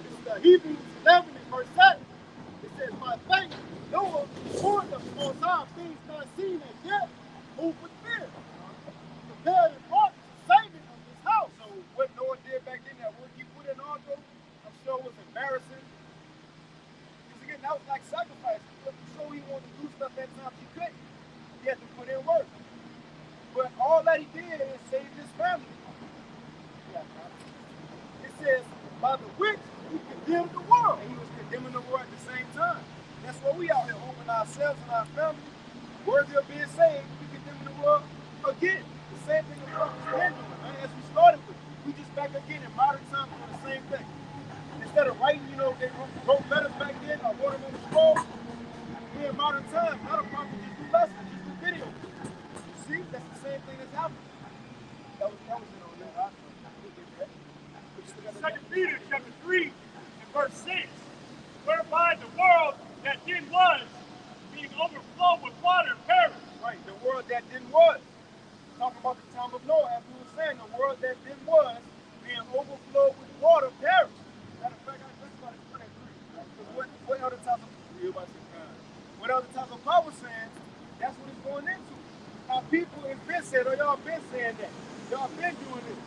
Speaker 1: This is Hebrews 11 and verse 7. It says, by faith, Noah warned the Most High things not seen as yet, moved with fear. Prepared and brought the saving of his house. So what Noah did back then, that work he put in Argo, I'm sure was embarrassing. Because again, that was like sacrifice. So he wanted to do stuff that time he couldn't. He had to put in work. But all that he did is save his family. It says, by the which he condemned the world. And he was condemning the world at the same time. That's what we out here hoping ourselves and our family, worthy of being saved, we condemning the world again. The same thing the world was doing, man, as we started with. We just back again in modern times doing the same thing. Instead of writing, they wrote letters back then, or wrote them on the scroll. We in modern times, not a problem, just do lessons, just do video. You see, that's the same thing that's happening. That was it on that.
Speaker 5: Second Peter chapter 3 and verse 6, whereby the world that then was, being overflowed with water, perished.
Speaker 1: Right, the world world that then was. Talking about the time of Noah, as we were saying, the world that then was being overflowed with water perished. Matter of fact, I just about to put that three. Because what other type of what other type of power saying, that's what it's going into. Now people have been saying, oh, y'all been saying that. Y'all been doing this.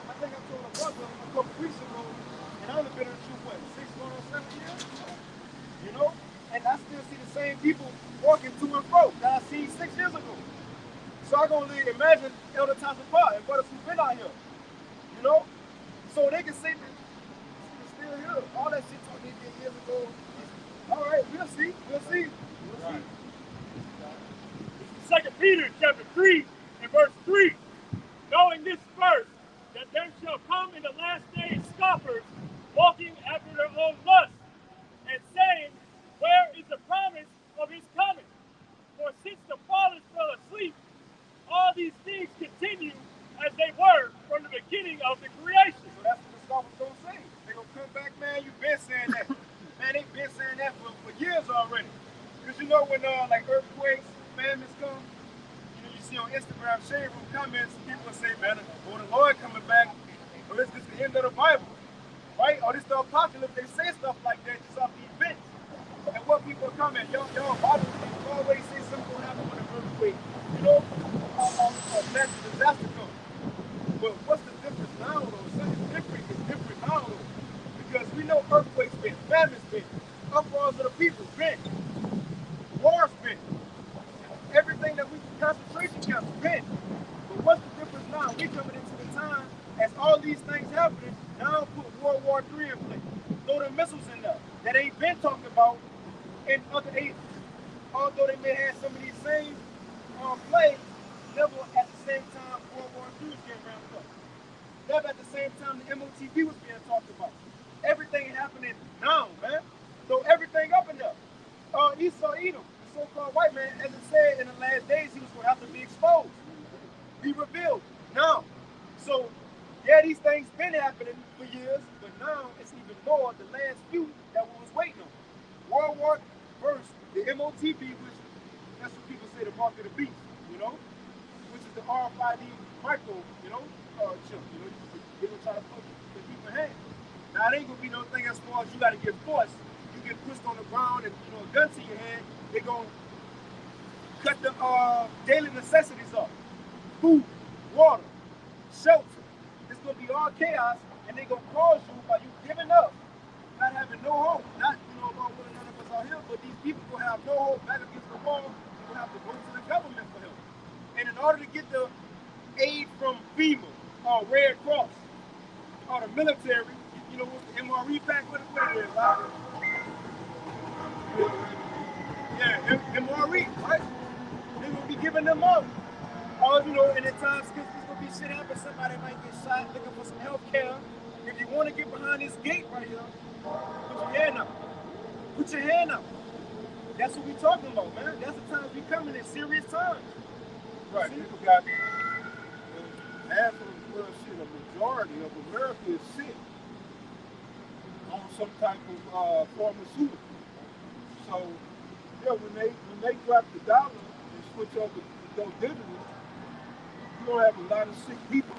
Speaker 1: I think I told a brother a couple weeks ago, and I only been in the truth, what, 6 going on 7 years? You know? And I still see the same people walking to and fro that I seen 6 years ago. So I'm gonna imagine Elder Thompson Park and brothers who've been out here. You know? So they can say that it's still here. All that shit talk they did years ago. All right, we'll see. We'll see. We'll see.
Speaker 5: Second Peter chapter 3 and verse 3. Knowing this first, that there shall come in the last days scoffers, walking after their own lusts, and saying, where is the promise of his coming? For since the fathers fell asleep, all these things continue as they were from the beginning of the creation.
Speaker 1: So that's what the scoffers gonna say. They're gonna come back, man, you've been saying that. Man, they've been saying that for years already. Because you know when like earthquakes, famines come, you see on Instagram shade room comments, people say, man, oh, the Lord coming back, or this is the end of the Bible, right? Or this the apocalypse. They say stuff like that just off the events. And what people are coming, y'all Bible people always say something will happen when an earthquake, you know, a natural disaster comes. But what's the difference now, though? Something different is different now, though. Because we know earthquakes been, famines been, uproars of the people been, wars been. Everything that we concentration camps been. But what's the difference now? We coming into the time as all these things happening. Now put World War III in place. Throw the missiles in there that ain't been talked about in other ages. Although they may have some of these same plagues, never at the same time World War II was getting ramped up. Never at the same time the MOTV was being talked about. Everything happening now, man. Throw everything up in there. Esau Edom, the so-called white man, as it said in the last days, he was going to have to be exposed, be revealed. Now, so yeah, these things been happening for years, but now it's even more the last few that we was waiting on. World War first, the MOTB, which that's what people say the mark of the beast, you know, which is the RFID micro, you know, chip, you know, they gonna try to put the people in hand. Now it ain't gonna be no thing as far as you gotta get forced. You get pushed on the ground and you know a gun to your head, they gonna cut the daily necessities off. Food, water, shelter. It's gonna be all chaos, and they gonna cause you by you giving up, not having no hope. Not about what none of us are here, but these people gonna have no hope back against the wall. They're gonna have to go to the government for help. And in order to get the aid from FEMA or Red Cross or the military, you know, what's the MRE pack? What it is, right? Yeah, MRE, right? They're gonna be giving them up. You know, and at times, because there's gonna be shit happen, somebody might get shot looking for some health care. If you want to get behind this gate right here, put your hand up. Put your hand up. That's what we talking about, man. That's the times we coming in, serious times.
Speaker 6: Right. People got half of the world shit, a majority of America is sick on some type of pharmaceutical. So yeah, when they drop the dollar and switch over to go digital, you're gonna have a lot of sick people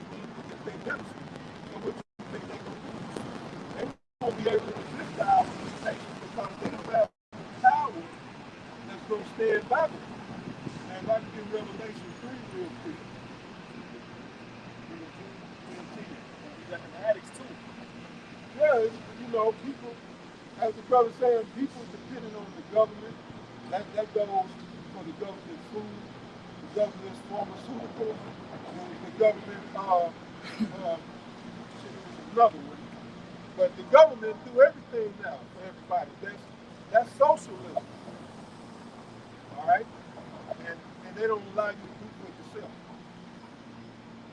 Speaker 6: that they medicine. So what you think they won't be able to resist the hour because they don't have power that's gonna stand by them. And like in Revelation 3 real quick.
Speaker 1: You got the addicts too.
Speaker 6: Yeah, you know, people, as the brother saying, people depending on the government. That goes for the government's food, the government's pharmaceuticals, the government, another one. But the government do everything now for everybody. That's socialism. All right? And they don't allow you to do for yourself.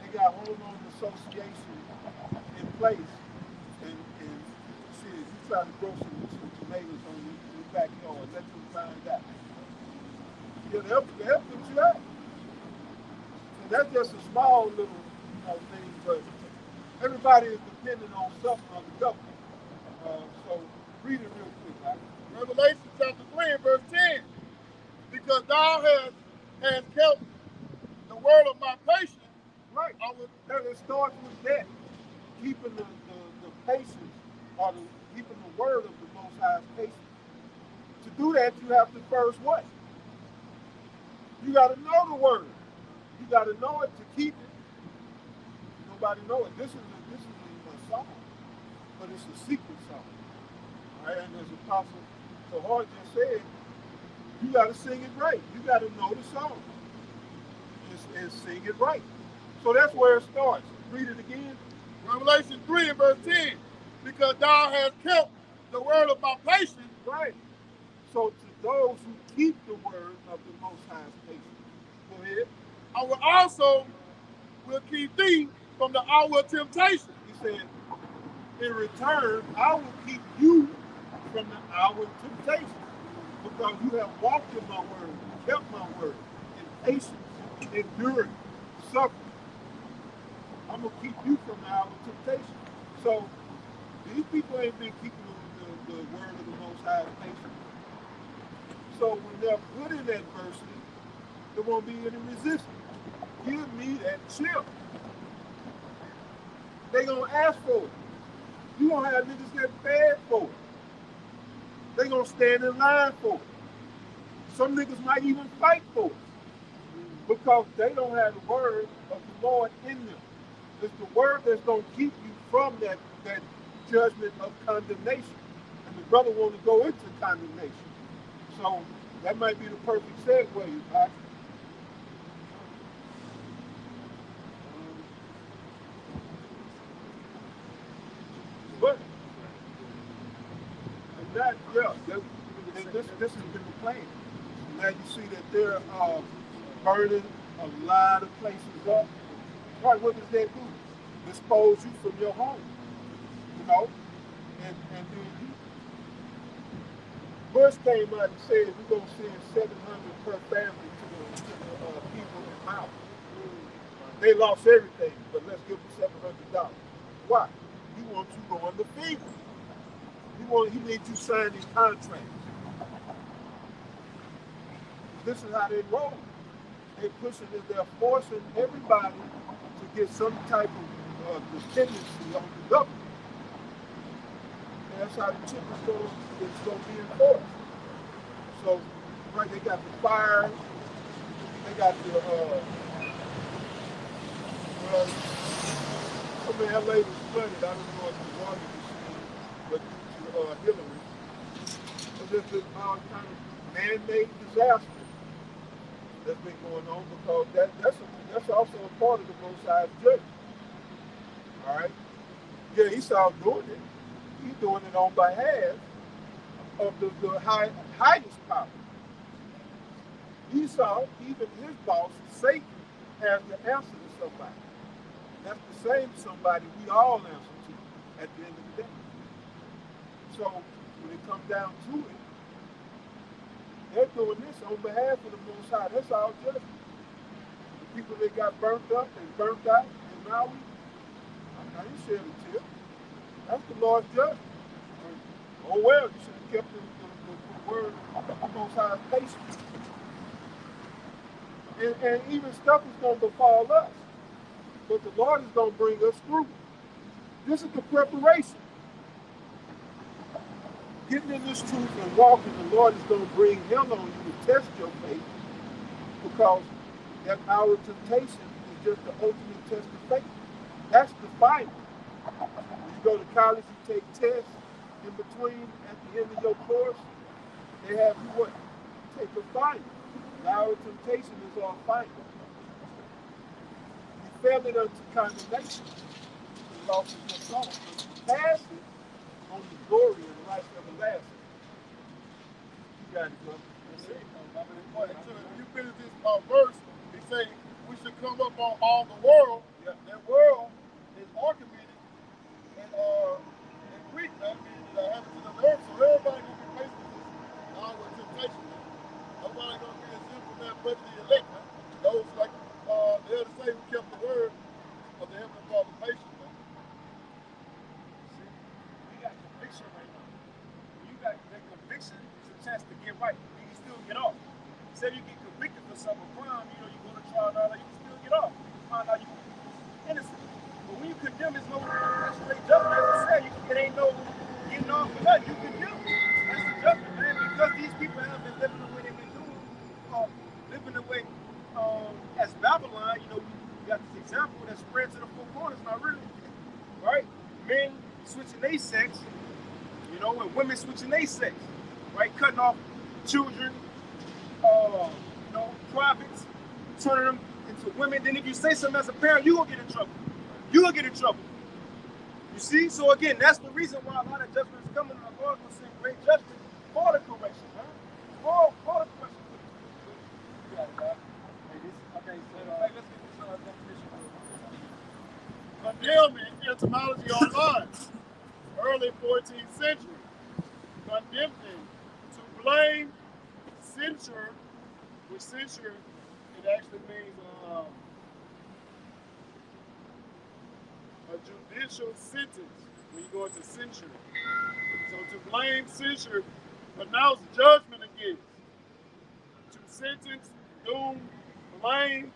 Speaker 6: They got homeowner association in place. And shit, you try to grow some tomatoes on your backyard, let them find out. They'll put you out. So that's just a small little thing, but everybody is dependent on something of the government. So read it real quick, right?
Speaker 3: Revelation chapter 3 and verse 10. Because thou hast
Speaker 6: has kept the word of my patience,
Speaker 1: Right.
Speaker 6: I will.
Speaker 1: It starts with that. Keeping the patience, or keeping the word of the Most High's patience. To do that, you have to first what? You got to know the word. You got to know it to keep it. Nobody know it. This is a song, but it's a secret song. All right, and as Apostle Sahar just said, you got to sing it right. You got to know the song and sing it right. So that's where it starts. Read it again.
Speaker 6: Revelation 3 and verse 10. Because thou hast kept the word of my patience.
Speaker 1: Right. So to those who keep the word of the Most High's patience, go ahead.
Speaker 6: I will also keep thee from the hour of temptation.
Speaker 1: He said, in return, I will keep you from the hour of temptation, because you have walked in my word, kept my word, in patience, enduring, suffering. I'm going to keep you from the hour of temptation. So these people ain't been keeping the word of the Most High patience. So when they're put in adversity, there won't be any resistance. Give me that chip. They gonna ask for it. You gonna have niggas get bad for it. They gonna stand in line for it. Some niggas might even fight for it, because they don't have the word of the Lord in them. It's the word that's gonna keep you from that judgment of condemnation. And the brother want to go into condemnation. So that might be the perfect segue, Pastor. But and that, yeah, this has been the plan. Now you see that they're burning a lot of places up. Right, what does that do? Dispose you from your home, you know? And then Bush came out and said we're going to send 700 per family to the people in Maui. They lost everything, but let's give them $700. Why? He wants you going to feed them. He needs you signing contracts. This is how they roll. They're forcing everybody to get some type of dependency on the government. And that's how the chip is going to be enforced. So, right, they got the fires, they got the, well, some of LA was flooded. I don't know if the water was, but due to Hillary. So there's this kind of man-made disaster that's been going on, because that's also a part of the Most High's judgment. All right? Yeah, Esau's doing it. He's doing it on behalf of the highest power. Esau, even his boss, Satan, has to answer to somebody. That's the same somebody we all answer to at the end of the day. So when it comes down to it, they're doing this on behalf of the Most High. That's our judgment. The people that got burnt up and burnt out in Maui, I didn't shed a tear. That's the Lord's judgment. Oh well, you should have kept the word of the Most High's patience. And even stuff is going to befall us, but the Lord is going to bring us through. This is the preparation. Getting in this truth and walking, the Lord is going to bring hell on you to test your faith, because that hour of temptation is just the ultimate test of faith. That's the final. When you go to college, you take tests in between at the end of your course. They have you what? Take a final. The hour of temptation is our final. You fail it unto condemnation. The loss of your soul. But you pass it on the glory and life everlasting. You got it, brother.
Speaker 6: That's it. When you finish this verse, he say we should come up on all the world.
Speaker 1: Yeah.
Speaker 6: That world is Archimedes and Greek. That means the inhabitants of the earth. So everybody gonna be facing this hour of temptation. Nobody gonna be exempt from that but the elect. Those like the other say who kept the word of the heavenly Father patient.
Speaker 1: See, you got conviction right now. When you got that conviction, it's a chance to get right. You can still get off. Say you get convicted for some crime, Babylon, you know, we got this example that spread to the four corners, not really, right? Men switching their sex, you know, and women switching their sex, right? Cutting off children, you know, privates, turning them into women. Then if you say something as a parent, you're going to get in trouble. You're going to get in trouble. You see? So again, that's the reason why a lot of judgment is coming. The Lord will send great judgment for the correction, huh? For the correction. Yeah, okay, so let's get this definition.
Speaker 3: Condemning, etymology online, early 14th century. Condemning, to blame, censure, which censure, it actually means a judicial sentence when you go into censure. So to blame, censure, pronounce judgment against. To sentence, doom, blame,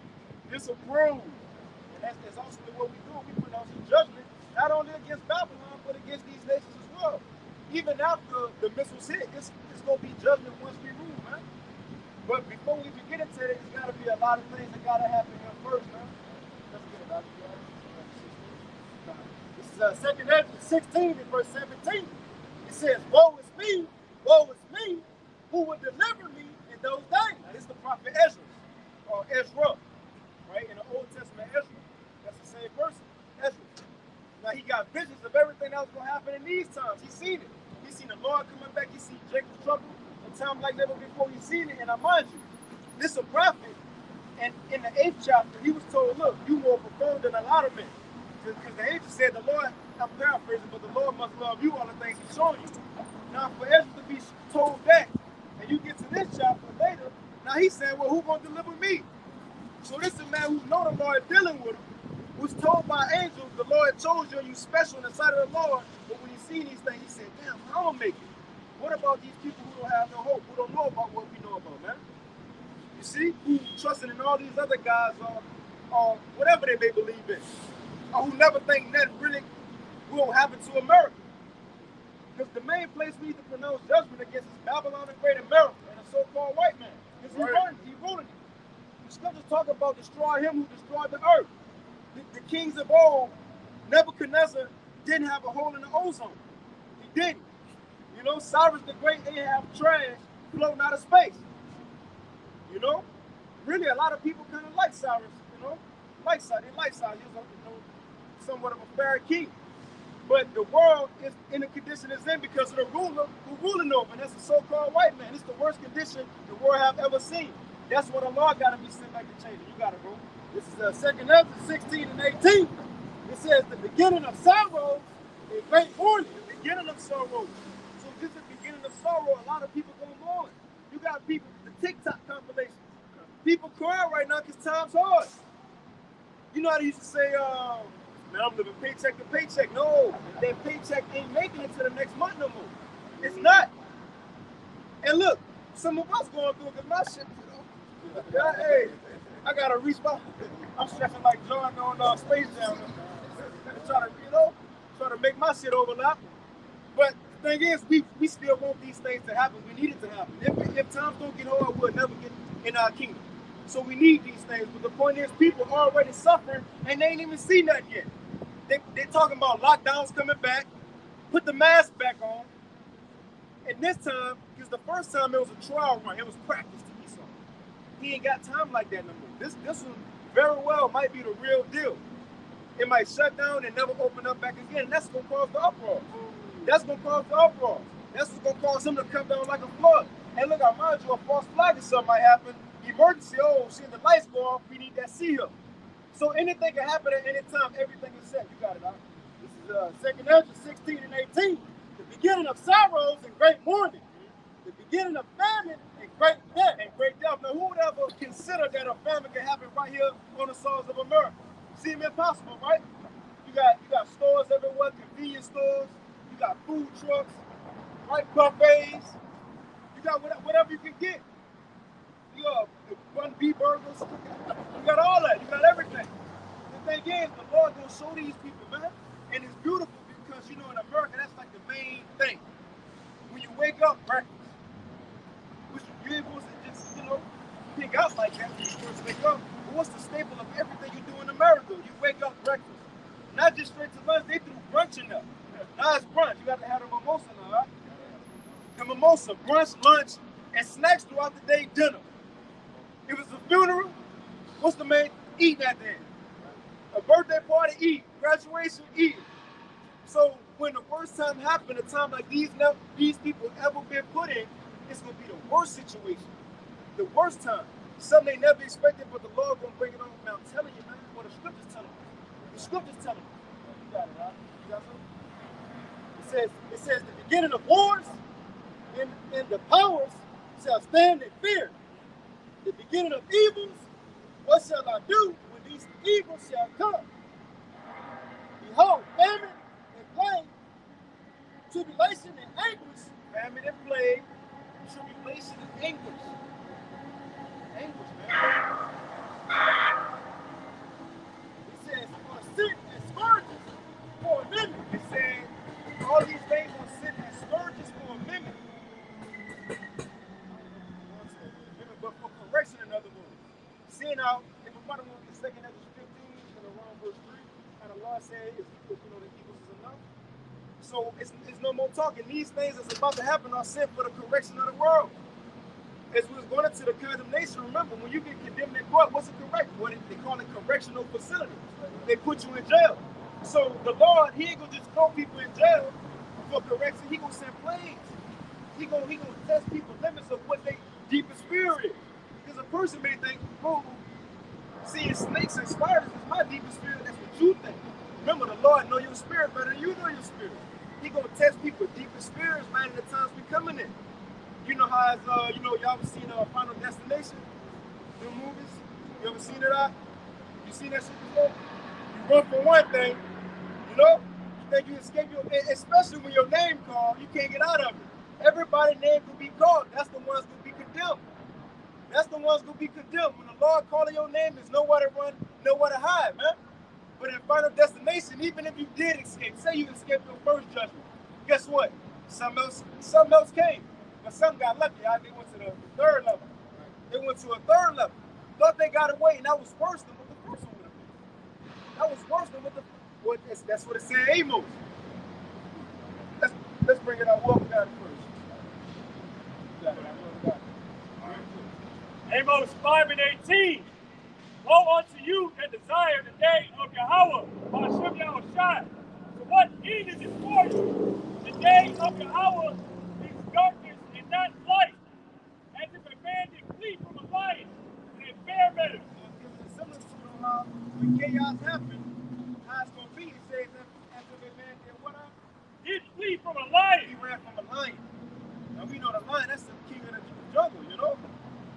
Speaker 3: disapprove.
Speaker 1: And that's also what we do. We pronounce judgment not only against Babylon, but against these nations as well. Even after the missiles hit, it's going to be judgment once we rule, man. But before we even get into it, there's got to be a lot of things that got to happen here first, man. Let's get it out of here. This is 2 Ezra 16 and verse 17. It says, woe is me, who will deliver me in those days. Now, this is the prophet Ezra, or Ezra, right? In the Old Testament, Ezra. That's the same person, Ezra. Now, he got visions of everything that was going to happen in these times. He's seen it. He's seen the Lord coming back. He's seen Jacob's trouble a time like never before. He's seen it. And I mind you, this is a prophet. And in the 8th chapter, he was told, look, you more profound than a lot of men. Because the angel said, the Lord, I'm paraphrasing, but the Lord must love you all the things he's showing you. Now, for Ezra to be told that, and you get to this chapter later, now he's saying, well, who's going to deliver me? So this is a man who know the Lord dealing with him, was told by angels, the Lord chose you, and you special in the sight of the Lord. But when he seen these things, he said, damn, how am I make it? What about these people who don't have no hope, who don't know about what we know about, man? You see, who trusting in all these other guys or whatever they may believe in, or who never think that really will happen to America. Because the main place we need to pronounce judgment against is Babylon and Great America and a so-called white man. Because he ruling it. The scriptures talk about destroy him who destroyed the earth. The kings of old, Nebuchadnezzar didn't have a hole in the ozone. He didn't. You know, Cyrus the Great didn't have trash floating out of space. You know, really a lot of people kind of like Cyrus, you know, they like Cyrus. He was, you know, somewhat of a fair king. But the world is in the condition it's in because of the ruler who's ruling over, and that's a so-called white man. It's the worst condition the world have ever seen. That's what the law got to be sent back to change it. You got it, bro. This is 2 Ezra 16 and 18. It says the beginning of sorrow is great mourning. The beginning of sorrow. So this is the beginning of sorrow. A lot of people going on. You got people, the TikTok compilations. People crying right now because time's hard. You know how they used to say, man, I'm living paycheck to paycheck. No, that paycheck ain't making it to the next month no more. It's not. And look, some of us going through it because my shit, you know. Yeah, hey, I got to reach my, I'm stretching like John on Space Jam. Try to make my shit overlap. But the thing is, we still want these things to happen. We need it to happen. If times don't get hard, we'll never get in our kingdom. So we need these things. But the point is, people are already suffering, and they ain't even seen nothing yet. They talking about lockdowns coming back, put the mask back on. And this time, because the first time it was a trial run, it was practice to be something. He ain't got time like that no more. This one very well might be the real deal. It might shut down and never open up back again. And that's going to cause the uproar. That's going to cause the uproar. That's what's going to cause him to come down like a flood. And look, I mind you, a false flag or something might happen. Emergency, oh, shit, the lights go off. We need that seal. So anything can happen at any time. Everything is set. You got it, huh? This is 2 Ezra 16 and 18. The beginning of sorrows and great mourning. The beginning of famine and great death. Now, who would ever consider that a famine can happen right here on the soils of America? Seem impossible, right? You got stores everywhere, convenience stores. You got food trucks, right? Buffets. You got whatever you can get. You got the Bun B burgers. You got all that. You got everything. The thing is, the Lord gonna show these people, man. And it's beautiful because, you know, in America, that's like the main thing. When you wake up, breakfast. Which you ain't supposed to just, you know, pick up like that when you first wake up. But what's the staple of everything you do in America? You wake up, breakfast. Not just straight to lunch, they threw brunch in there. Now it's brunch. You got to have the mimosa now, right? The mimosa, brunch, lunch, and snacks throughout the day, dinner. If it's a funeral, what's the main? Eating at the end. A birthday party, eat. Graduation, eat. So when the worst time happened, a time like these people ever been put in, it's going to be the worst situation. The worst time. Something they never expected, but the Lord going to bring it on. Man, I'm telling you, man, what the scriptures telling us. The scriptures telling us. You got it, right? You got something? It says the beginning of wars and the powers shall stand in fear. The beginning of evils, what shall I do when these evils shall come? Behold, famine and plague, tribulation and anguish, famine and plague, tribulation and anguish. Anguish, man. It says, on sin and scourges for a minute. It says, all these things on sin and scourges for a minute. But for correction, in other words. See now, if a mother wants the second Ezra 15 and around verse 3, and the Lord said, the evils is enough. So it's no more talking. These things that's about to happen are sent for the correction of the world. As we was going into the condemnation, remember, when you get condemned in court, what's a correction? What they call it correctional facility. They put you in jail. So the Lord, he ain't going to just throw people in jail for correction. He going to send plagues. He going to test people's limits of what they deepest fear is. Because a person may think, oh, seeing snakes and spiders is my deepest fear. That's what you think. Remember, the Lord know your spirit better than you know your spirit. He gonna test people's deepest spirits, man, in the times we coming in. You know how it's, y'all ever seen Final Destination? The movies? You ever seen it out? You seen that shit before? You run for one thing, you know? You think you escape especially when your name called, you can't get out of it. Everybody's name will be called. That's the ones gonna be condemned. That's the ones gonna be condemned. When the Lord calling your name, there's nowhere to run, nowhere to hide, man. But in Final Destination, even if you did escape, say you escaped your first judgment, guess what? Something else came. But some got lucky. They went to the third level. They went to a third level. Thought they got away, and that was worse than what the first one would have been. That was worse than that's what it said, Amos. Let's bring it out. What we got it first?
Speaker 5: Amos 5 and 18. Woe unto you that desire the day of Yahweh, Hashem Yahushai. So what need is it for you? The day of Yahweh is darkness and not light, as if a man did flee from a lion and bear meadows.
Speaker 1: Similar to when chaos happened, how it's going to be, it says that after the man did what?
Speaker 5: Did flee from a lion.
Speaker 1: He ran from a lion. Now we know the lion, that's the king of the jungle, you know?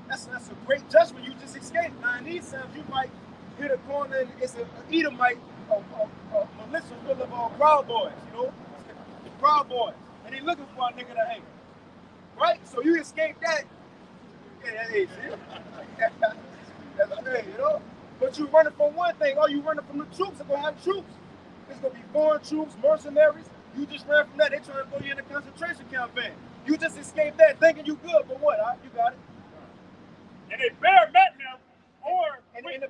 Speaker 1: That's a great judgment you just escaped. Now in these times you might hit a corner and it's an Edomite, a militia full of Proud Boys, you know? Proud Boys. And they looking for a nigga to hang. Right? So you escape that. Hey, that's okay, you know? But you running from one thing. Oh, you running from the troops. They're going to have troops. It's going to be foreign troops, mercenaries. You just ran from that. They trying to throw you in a concentration camp van. You just escaped that thinking you good, but what? You got it.
Speaker 5: And a bear met him, or
Speaker 1: in the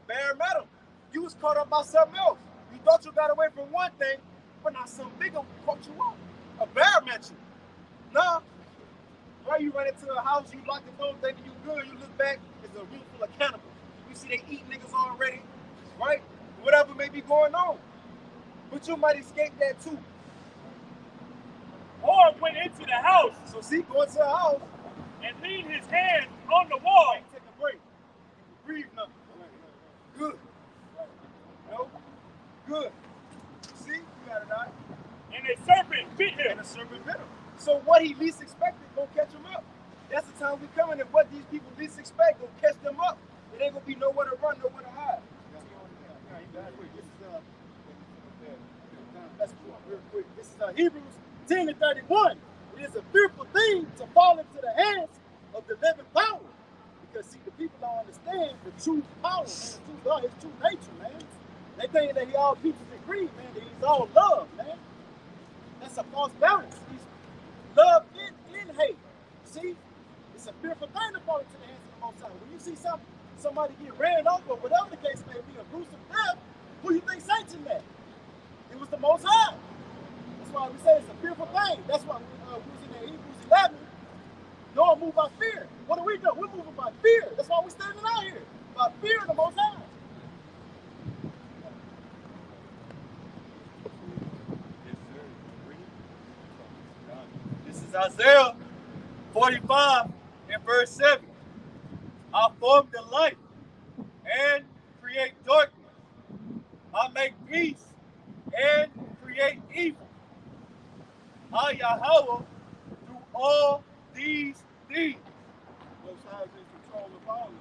Speaker 1: bear met him. You was caught up by something else. You thought you got away from one thing, but not something bigger fucked you up. A bear met you. No. Why you run into a house, you lock the door thinking you good, you look back, it's a room full of cannibals. You see they eat niggas already, right? Whatever may be going on. But you might escape that too.
Speaker 5: Or went into the house.
Speaker 1: So see, go into the house
Speaker 5: and lean his hand on the wall.
Speaker 1: Take a break. Breathe nothing. Good. No? Good. See? You got it out.
Speaker 5: And a serpent bit him.
Speaker 1: And a serpent bit him. So what he least expected, gonna catch him up. That's the time we coming, and what these people least expect, gonna catch them up. It ain't gonna be nowhere to run, nowhere to hide. Let's go real quick. This is Hebrews 10 and 31. It is a fearful thing to fall into the hands of the living power. Because, see, the people don't understand the true power, man. The true God, his true nature, man. They think that he all peaches and cream, man. That he's all love, man. That's a false balance. He's love in hate. See? It's a fearful thing to fall into the hands of the Most High. When you see somebody get ran over, whatever the case may be, a gruesome death, who you think sanctioned that? It was the Most High. That's why we say it's a fearful thing. That's why we was in Hebrews 11. Y'all move by fear. What do? We're moving by fear. That's why we're standing out here. By fear of the Most High.
Speaker 7: This is Isaiah 45 and verse 7. I form the light and create darkness. I make peace and create evil. I, Yahweh, do all these things.
Speaker 6: Most High is in control of all of it.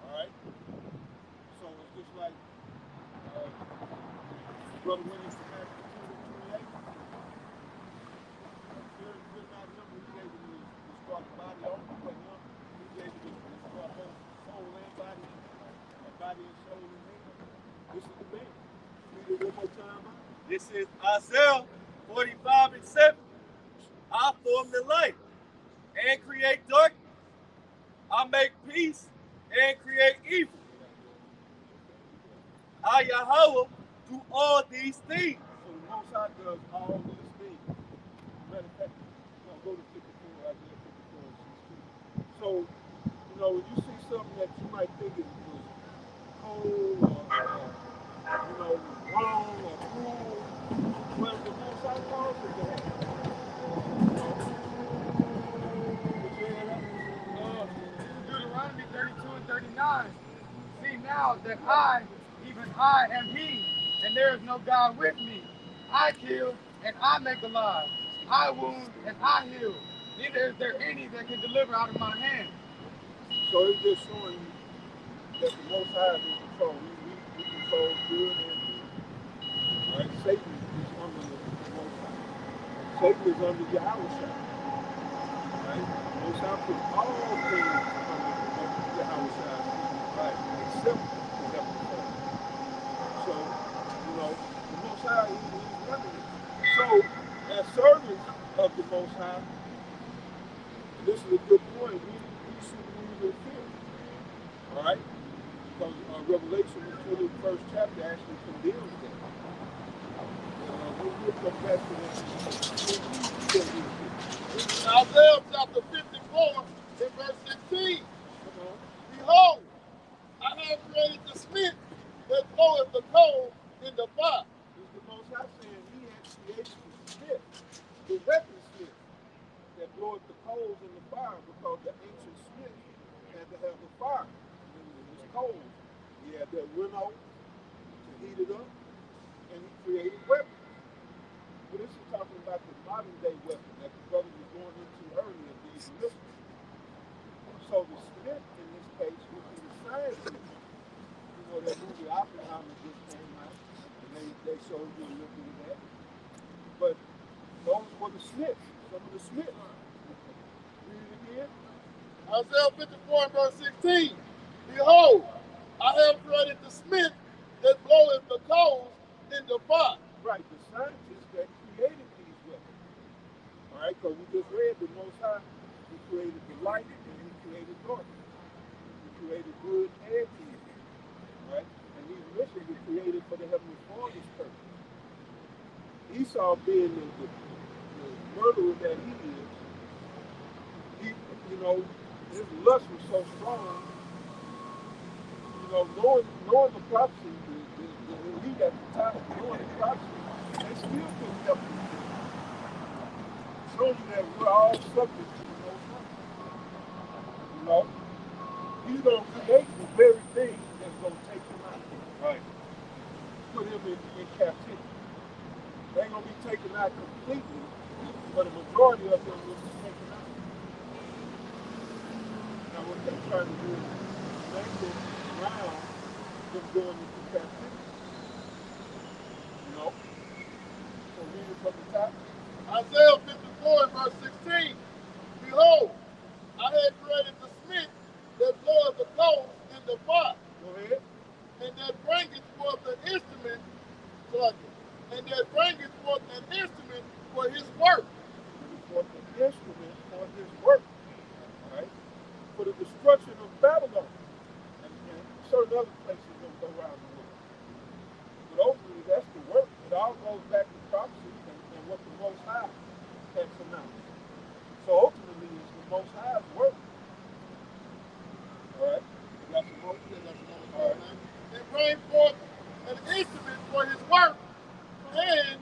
Speaker 6: All right? So it's just like Brother Williams from Matthew 2 and 28. Fear not him who gave you to destroy the body only, but him who gave you to destroy both soul and body, body and soul in hell. This is the man. Read it one more time.
Speaker 7: This is Isaiah 45 and 7. I form the light and create darkness. I make peace and create evil. I, Yahweh, do all these things.
Speaker 6: So the Most High does all these things. Matter of fact, go to 54, Isaiah 54 and 16. So, when you see something that you might think is cold or, wrong or cruel, well, the Most High calls it that.
Speaker 4: Deuteronomy 32 and 39. See now that I, even I, am He, and there is no God with me. I kill and I make alive. I wound and I heal. Neither is there any that can deliver out of my hand.
Speaker 6: So it's just showing you that the Most High is in control. We control good and evil. Right? Satan is under the Most High. Satan is under Yahweh. Right? Most High puts all things under Yahweh. Right? Except the heavenly Father. So, the Most High, he's running it. So, as servants of the Most High, and this is a good point, we should move in fear. All right? Because Revelation, the 21st chapter, actually condemns that. We'll come back to that.
Speaker 3: Isaiah chapter 54 and verse 16. Behold, I have created the smith that bloweth the coal in the fire.
Speaker 6: This is the Most High saying he has created the smith, the weaponsmith, that bloweth the coals in the fire, because the ancient smith had to have the fire. And it was coals. He had that winnow to heat it up, and he created weapons. But this is talking about the modern day weapon that the brother was going into earlier, these missiles. So the smith in this case would be the scientist. That movie Oppenheimer just came out, and they showed you a little bit of that. But those were the smiths, some of the smiths. Read it again.
Speaker 3: Isaiah 54 and verse 16. Behold, I have created the smith that bloweth the coals in the fire.
Speaker 6: Right, the scientists that created these weapons. All right, because we just read the Most High, he created the light and he created darkness. He created good and evil. Right? And these missiles were created for the Heavenly Father's purpose. Esau, being the murderer that he is, his lust was so strong, knowing the prophecy, the elite at the time, knowing the prophecy, they still couldn't help themselves. Showing you that we're all subject to the Most High. He's going to create the very thing that's going to take him out.
Speaker 7: Right.
Speaker 6: Put him in captivity. They ain't going to be taken out completely, but a majority of them will be taken out. Now, what they're trying to do is dangle around them going into captivity. So read it from the top.
Speaker 3: Isaiah 54 and verse 16. Behold, I have created the smith that bloweth the coals in the fire.
Speaker 6: Go ahead.
Speaker 3: And that bringeth forth an instrument, for his work.
Speaker 6: For the instrument for his work. All right? For the destruction of Babylon.
Speaker 1: certain other places around the world. But ultimately, that's the work. It all goes back to prophecy and what the Most High has announced. So ultimately, it's the Most High's work. All right? You got some more? You got some more? All right.
Speaker 6: And bring forth an instrument for his work, and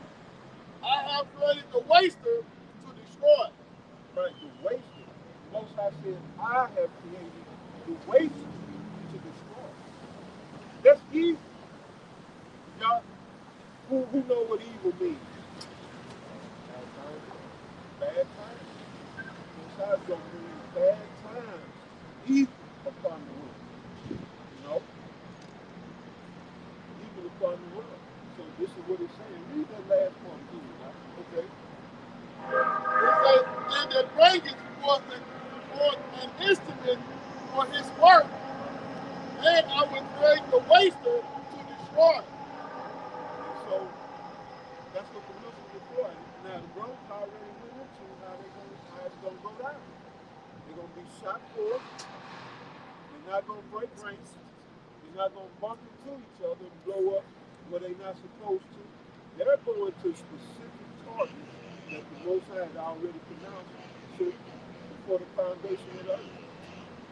Speaker 6: I have created the waster to destroy.
Speaker 1: Right, the waster. The Most High says, I have created the waster to destroy. That's evil. Y'all, who know what evil means? Bad times. Most High's going to bring bad times, evil upon the world. You know? Evil upon the world. So this is what it's saying. Read that last part again. Right? Okay.
Speaker 6: It says, and that bringeth forth an instrument for his work, and I will create the waster to destroy.
Speaker 1: And so that's what the missiles are for. Now the brothers already went into how it's gonna go down. They're gonna be shot forth. They're not gonna break ranks. They're not gonna bump into each other and blow up where they're not supposed to. They're going to specific targets that the Most High had already pronounced before the foundation of the earth.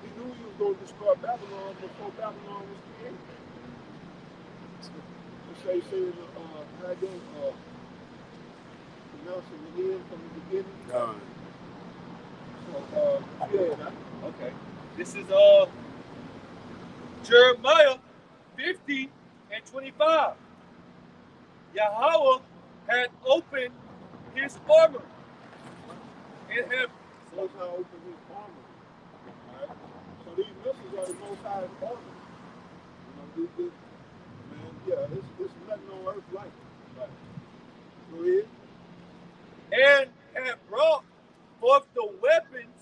Speaker 1: He knew he was going to destroy Babylon before Babylon was created. Say in Haggai, announcing the end from the beginning.
Speaker 2: God.
Speaker 1: So,
Speaker 7: Okay. This is Jeremiah 50 and 25. Yahweh had opened his armor and had
Speaker 1: Most High opened his armor. Right? So these missiles are the Most High's armor. You know, man, yeah, it's nothing on earth like it. Right. Go ahead.
Speaker 7: and had brought forth the weapons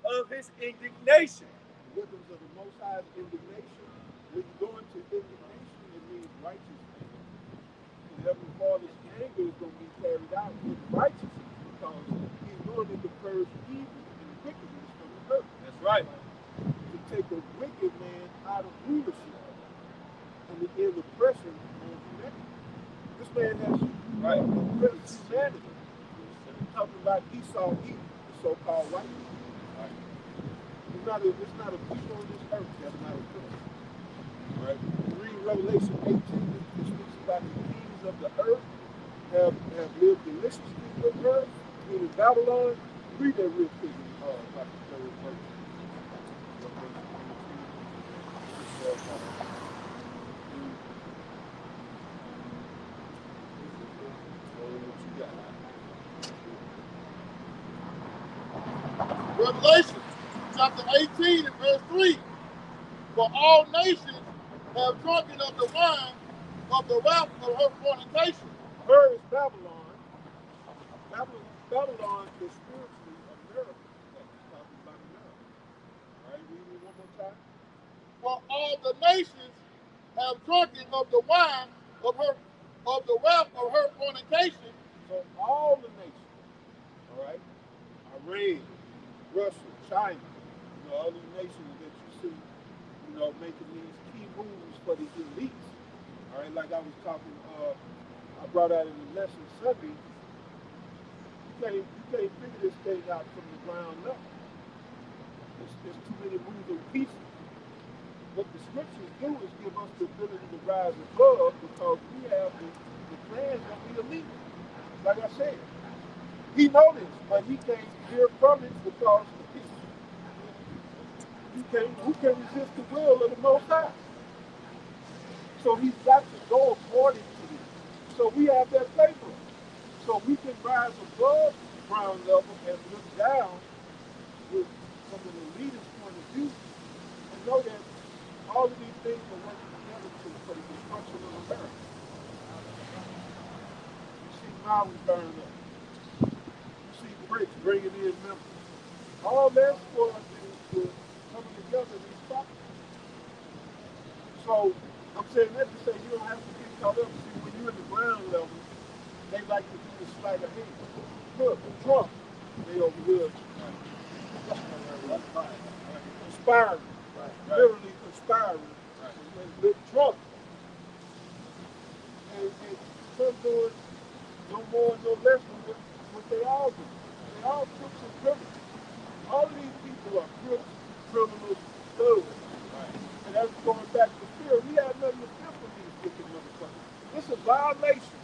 Speaker 7: of his indignation.
Speaker 1: The weapons of the Most High's indignation. When you go into indignation, it means righteous anger. And Heavenly Father's anger is going to be carried out with righteousness because he's going to purge evil and wickedness from the earth.
Speaker 7: That's right.
Speaker 1: To take a wicked man out of rulership and to end oppression on humanity. This man has oppressed humanity. He's talking about Esau evil, the so-called white man. Right. It's not a people on this earth that's not oppressed. Right? Read Revelation 18, it speaks about the kings of the earth have lived deliciously with her, in Babylon. Read that real quick about the third verse.
Speaker 6: Revelation chapter 18 and verse 3. For all nations have drunken of the wine of the wrath of her fornication.
Speaker 1: Her is Babylon. Babylon is spiritually America. He's talking about America. All right, read it one more time.
Speaker 6: For all the nations have drunken of the wine of the wrath of her fornication.
Speaker 1: So all the nations, all right, Iran, Russia, China, all these nations that you see, making these key moves for the elites. All right, like I was talking, I brought out in the lesson Sunday. You can't figure this thing out from the ground up. There's too many moving pieces. What the scriptures do is give us the ability to rise above because we have the plans of the elite. Like I said, he knows this, but he can't hear from it because who can resist the will of the Most High? So he's got to go according to this. So we have that favor. So we can rise above ground level and look down with from an elitist point of view and know that all of these things are working together for the destruction of America. You see Maui burn up. You see bricks bringing in members. All that's for the coming together in these properties. So I'm saying that to say you don't have to get caught up. See, when you're in the ground level, they like to do the sleight of hand. Look, Trump, they over here conspiring, literally conspiring
Speaker 6: Live drunk. And some doing no more, no less than what they all do. They all crooks and criminals. All of these people are crooks, criminals, thugs. And that's going back to fear. We have nothing to fear from these wicked motherfuckers. It's a violation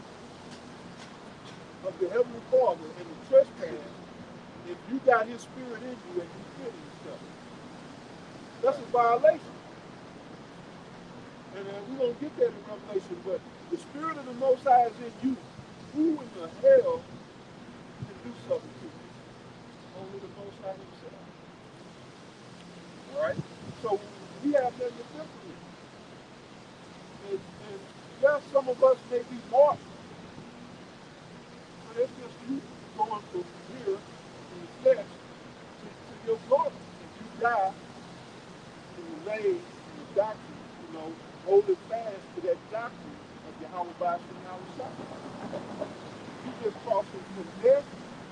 Speaker 6: of the Heavenly Father and the trespass if you got His Spirit in you and you fear these stuff. That's a violation. And we're going to get that in Revelation, but the Spirit of the Most High is in you. Who in the hell can do something to you? Only the Most High Himself. All right? So we have nothing to fear from Him. And yeah, some of us may be marked, but it's just you going from here in the flesh to your glory. If you die in the ways and the doctrine, holding fast to that doctrine of Yahweh Bashim Yahweh. You just crossing from death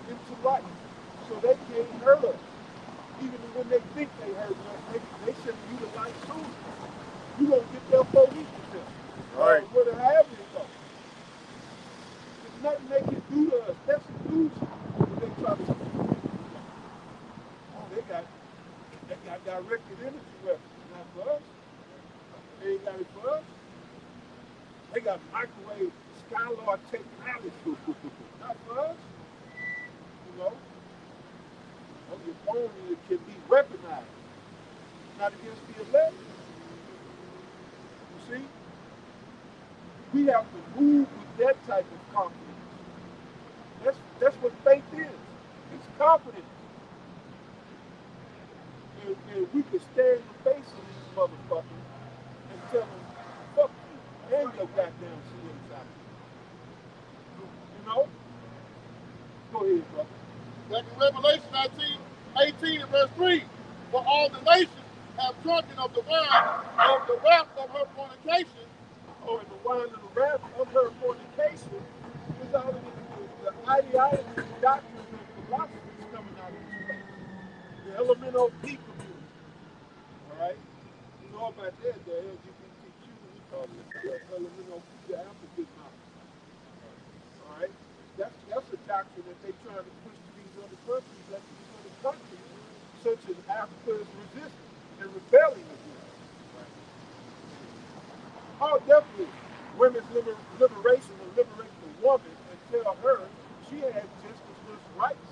Speaker 6: into life. So they can't hurt us. Even when they think they hurt us, they send you to life soon. You're going to get there before we get there.
Speaker 1: Right.
Speaker 6: Where the have you go? There's nothing they can do to us. That's illusion. When they try to they got directed energy weapons. Not for us. They ain't got it for us. They got microwave Skylord technology. Not for us. Your phone can be weaponized. Not against the elect. You see? We have to move with that type of confidence. That's what faith is. It's confidence. And we can stare in the face of these motherfuckers and tell them, fuck you, and your goddamn CXI. Go ahead, brother.
Speaker 3: Back in Revelation 18 and verse 3, for all the nations have drunken of the wine of the wrath of her fornication.
Speaker 6: Oh, and the wine of the wrath of her fornication is all of the ideology, doctrines, and philosophies coming out of this place. The elemental P community. All right? You know about that, the LGBTQ, we call it the elemental P, the African knowledge. All right? That's a doctrine that they're trying to push to these other countries, that these other countries, such as Africa, is resisting and rebelling against. Oh, definitely. Women's liberation will liberate the woman and tell her she has just as much rights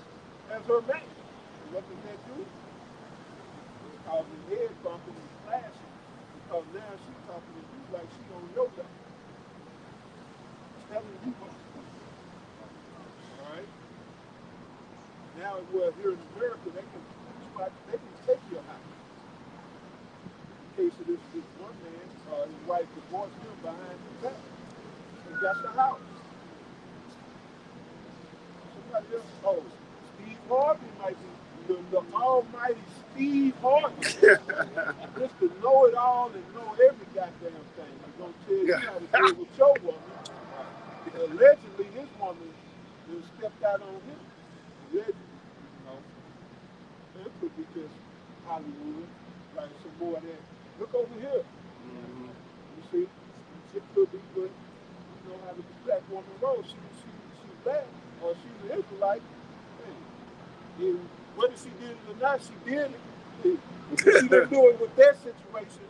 Speaker 6: as her man. And what does that do? It's causing head bumping and flashing because now she's talking to you like she on your level. Telling you what to do. All right? Now, well, here in America, they can take your house. In case of this one man, his wife divorced him behind his back. He got the house. Somebody else, Steve Harvey might be the almighty Steve Harvey. Just to know it all and know every goddamn thing. He's going to tell you how to deal with your woman. Allegedly, his woman stepped out on him. Allegedly, It could be just Hollywood, like some more of that. Look over here. You see, it could be good. You know how the black woman rolls. She's black, or she's an Israelite. Hey, whether she did it or not, she did it. She didn't do it with that situation.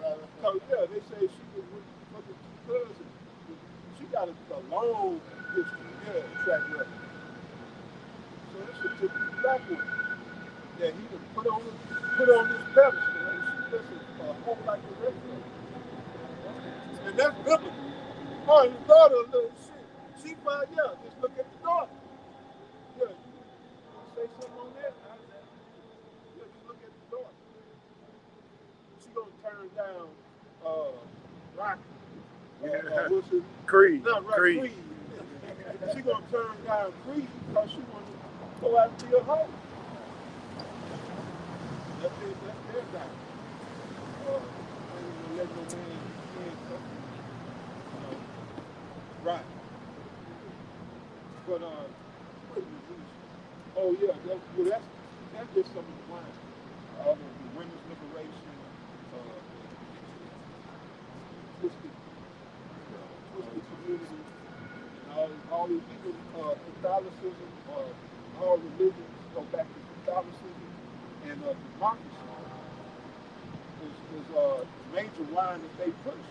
Speaker 6: So yeah, they say she was with fucking two cousins. She got a long history, track record. So this is a typical black woman that he would put on this pedestal, and she doesn't hold like the rest of them. And that's biblical. Oh, his daughter, little shit. She found, just look at the daughter. Yeah, you want to say something on that? Yeah, just look at the daughter. She gonna turn down Rocky. What's it?
Speaker 1: Creed.
Speaker 6: Not Rocky. Creed. She gonna turn down Creed because she wanna go out and be a hoe. That's their guy. Let no man come. Right. But what is this? Oh yeah, that's just some of the wine. The women's liberation, all even Catholicism, all religions go back to Catholicism and democracy is a major line that they push,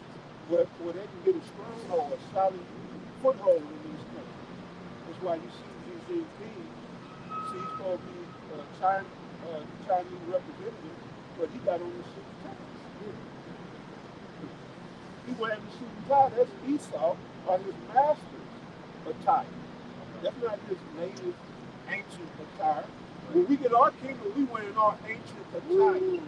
Speaker 6: where they can get a stronghold, a solid foothold in these countries. That's why you see Xi Jinping, he's supposed to be Chinese representative, but he got on the suit and tie. He wearing the suit and tie. That's Esau or his master's attire. That's not his native ancient attire. When we get our kingdom, we wearing our ancient attire.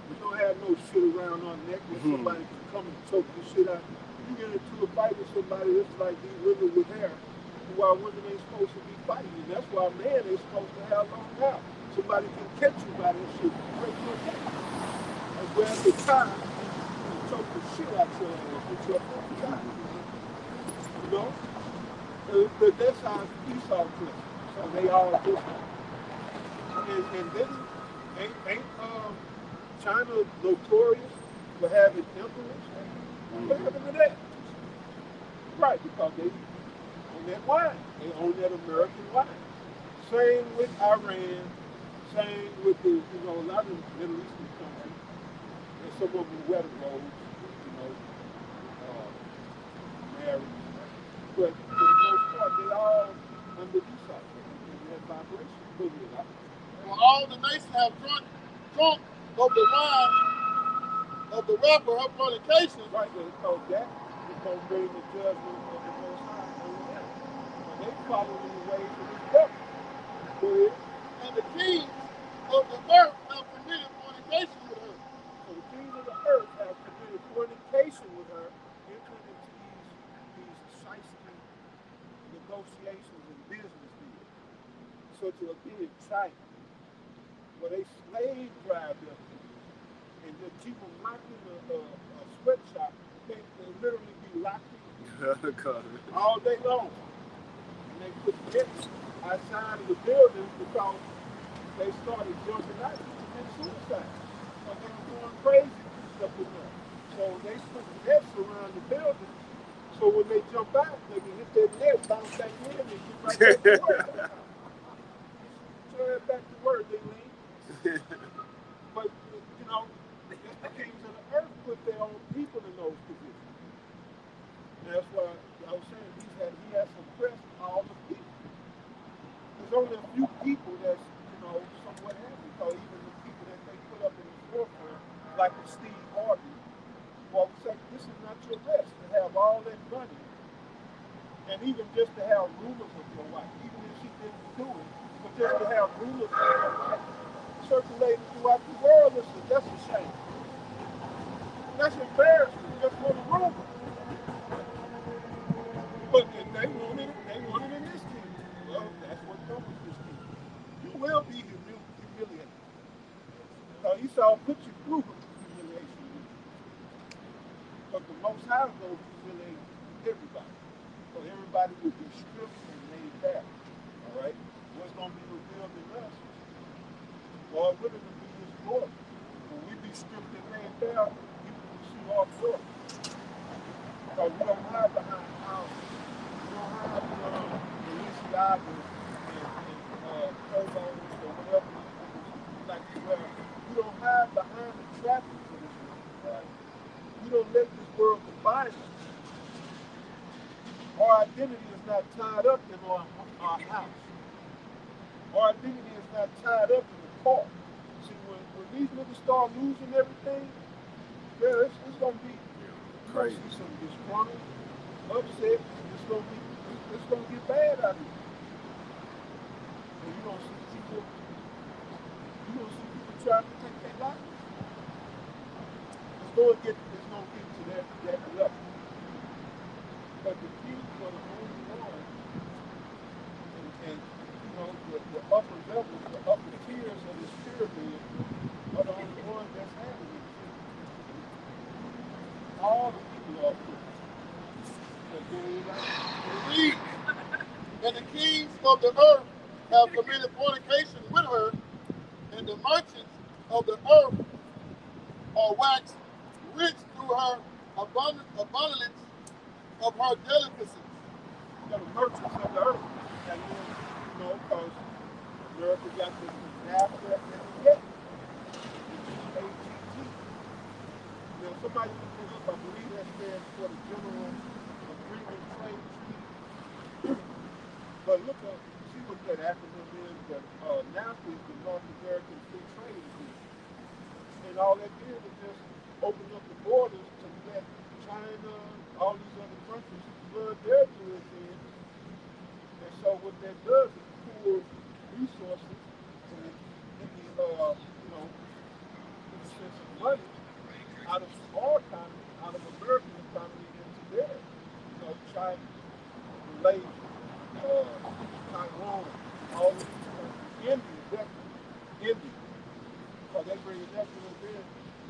Speaker 6: We don't have no shit around our neck where somebody can come and choke the shit out. You get into a fight with somebody, it's like these women with hair. Why women ain't supposed to be fighting. And that's why men ain't supposed to have long hair. Somebody can catch you by that shit, break your neck. And grab the tie and choke the shit out your ass with your own tie. You know? But that's how Esau plays. So they all different. And then ain't China notorious for having emperors? What happened to that? Right, because they own that wine. They own that American wine. Same with Iran. Same with a lot of Middle Eastern countries. And some of them wear the robes, married. But for the most part, they all under Esau. They have vibration.
Speaker 3: Well, all the nations have drunk of the wine of the rapper of fornication.
Speaker 6: Right, because that is going to bring the judgment of the Most High on them. And they follow in the ways of this devil. Go ahead.
Speaker 3: And the kings of the earth have committed fornication with her.
Speaker 6: So the kings of the earth have committed fornication with her, entering into these shiesty negotiations and business deals. Such as being China, where they slave drive them and just keep them locked in a sweatshop. They literally be locked in all day long. And they put nets outside of the building because they started jumping out to commit suicide. So they were going crazy up in there. So they put nets around the building so when they jump out, they can hit that net, bounce back in, and get right back to work. Turn back to work, they leave. But, the kings of the earth put their own people in those positions. And that's why I was saying he has suppressed all the people. There's only a few people that's, somewhat happy. Because even the people that they put up in the forefront, like with Steve Harvey, well, we say, this is not your rest to have all that money. And even just to have rumors of your wife, even if she didn't do it, but just to have rumors of your wife circulating throughout the world, that's a shame. That's embarrassing just for the rumor. But they wanted in this kingdom. Well, that's what comes with this kingdom. You will be humiliated. Esau put you through humiliation. But the Most High is going to humiliate everybody. So everybody will be stripped and laid bare. All right? What's going to be revealed in us? God willing to be His glory. When we be stripped and laid bare, people will see our glory. Because we don't hide behind houses. We don't hide behind Balenciagas and Cobos or whatever like we wear. We don't hide behind the trappings of this world. We don't let this world define us. Our identity is not tied up in our house. Our identity is not tied up in the car. See, when these niggas start losing everything, it's going to be crazy. Some disgruntled, upset. It's going to get bad out here. And you don't see people trying to take their life. It's going to get to that level. But the people are the only ones, and the upper levels, the upper tiers of this pyramid are the only ones that's having it. All the people are
Speaker 3: Read. And the kings of the earth have committed fornication with her, and the merchants of the earth are waxed rich through her abundance of her delicacies.
Speaker 1: the merchants of the earth. And then, because America got the NAFTA and the GATT, the GATT. Now, somebody looked this up, I believe that stands for the General Agreement Trade Treaty. But look up, see what that acronym is, but NAFTA is the North American Free Trade Agreement. And all that did was just open up the borders to let China, all these other countries flood their goods in. And so what that does is pull resources and in the sense of money out of our economy, out of American economy into theirs. China, Malaysia, Taiwan, all of these countries, India, definitely, India. So they bring that goods in.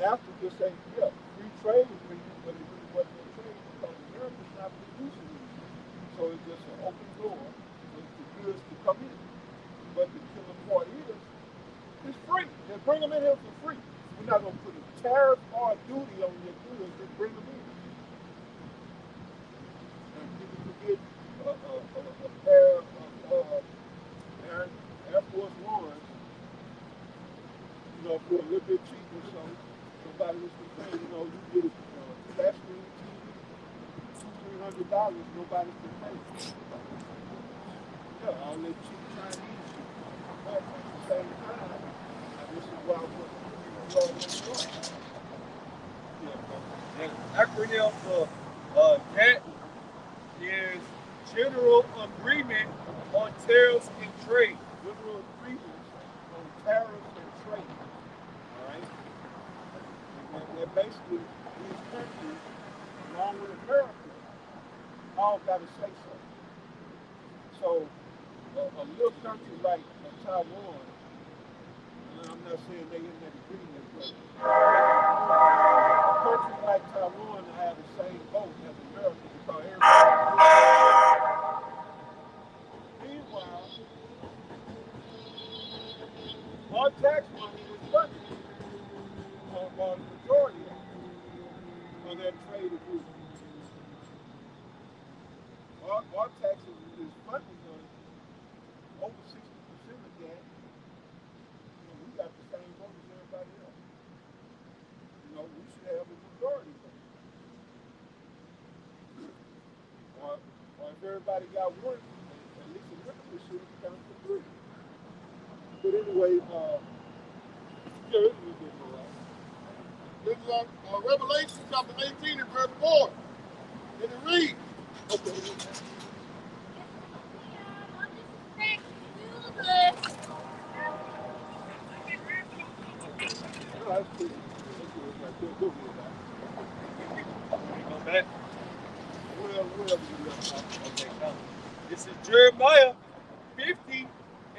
Speaker 1: NAFTA just say, yeah, free trade agreement, but it really wasn't a trade because America's not producing anything. So it's just an open door for the goods to come in. But the killer part is, it's free. They bring them in here for free. We're not going to put a tariff or a duty on your goods. Just bring them in. And people can get a pair of Air Force Ones, for a little bit cheaper. So somebody was complaining, you get a flat screen TV, $200-$300, nobody can pay. Yeah, all that cheap Chinese shit. But at the same time, this is why we're
Speaker 7: The acronym for GATT is General Agreement on Tariffs and Trade.
Speaker 1: General Agreements on Tariffs and Trade. All right? And basically, these countries, along with America, all got to say something. So, a little country like Taiwan, and I'm not saying they in that agreement, but a country like Taiwan have the same vote as America because everybody. Meanwhile, our tax money is funded on the majority of that trade agreement. Our taxes is funding on over 60% of that. We got the same vote as everybody else. We should have a majority vote. Or if everybody got one, at least America should count for three. But anyway, yeah, it's a little bit more right.
Speaker 6: This is Revelation chapter 18 and verse 4. And it reads,
Speaker 1: Okay. No, that's cool. Go
Speaker 7: Go back.
Speaker 1: wherever you left off.
Speaker 7: Okay, come. This is Jeremiah 50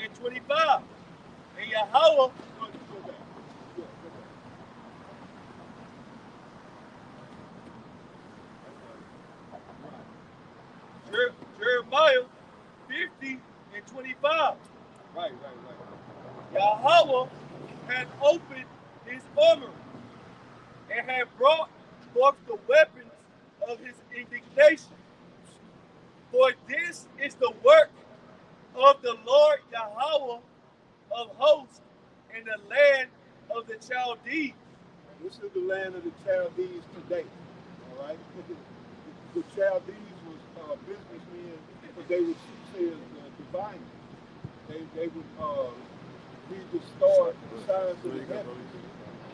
Speaker 7: and 25. And Yahweh,
Speaker 1: Go back. Yeah, go back.
Speaker 7: Jeremiah 50 and 25.
Speaker 1: Right.
Speaker 7: Yahweh had opened his armory and had brought forth the weapons of his indignation. For this is the work of the Lord Yahweh of hosts in the land of the Chaldees.
Speaker 1: This is the land of the Chaldees today. All right. The Chaldees was businessmen, but they would see as divine. They would read the stars, the signs of the heavens,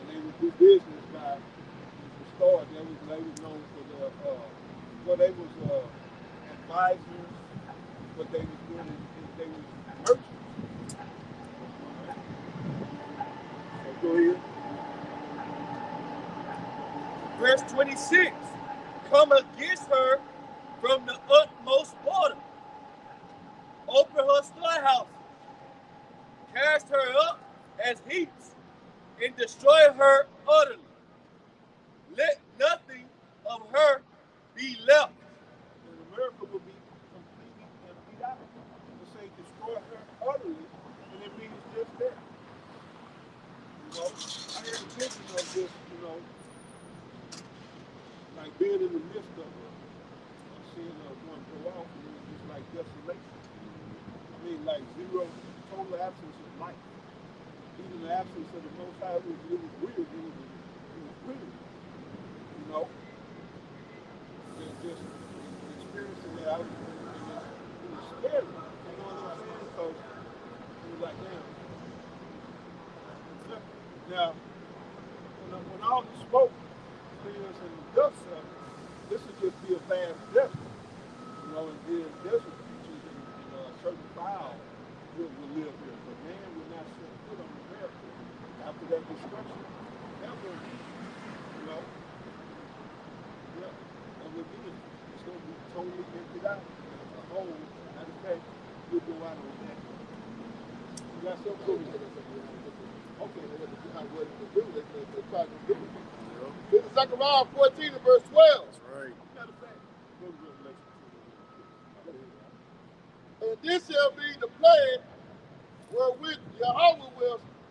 Speaker 1: and they would do business by the stars. They was known for their they was advisors. What they was doing is they was merchants. All right. So go ahead.
Speaker 7: Verse 26, come against her from the utmost water. Open her storehouses, cast her up as heaps, and destroy her utterly. Let nothing of her be left.
Speaker 1: And America will be completely emptied out. To say destroy her utterly, and it means just that. I had a vision of this, like being in the midst of sin one go off, and it was just like desolation. I mean, like zero, total absence of life. Even the absence of the Most High, it was weird. It was weird. You know, just experiencing that, it was scary. You know what I'm saying? Because it was like, damn. Now, when all the smoke clears and the dust settles, this would just be a vast desert. You know, and then desert creatures and certain fowl will live here. But man will not set foot on the earth after that destruction. Ever, you know, yeah, ever again. It's going to be totally emptied out. A whole, matter of fact, you'll go out on that. You got something over there? Okay,
Speaker 6: what to do, they try to do it. This is Zechariah 14 and verse 12.
Speaker 2: That's right.
Speaker 1: Matter of fact, go to Revelation 2.
Speaker 6: And this shall be the plague wherewith Yahweh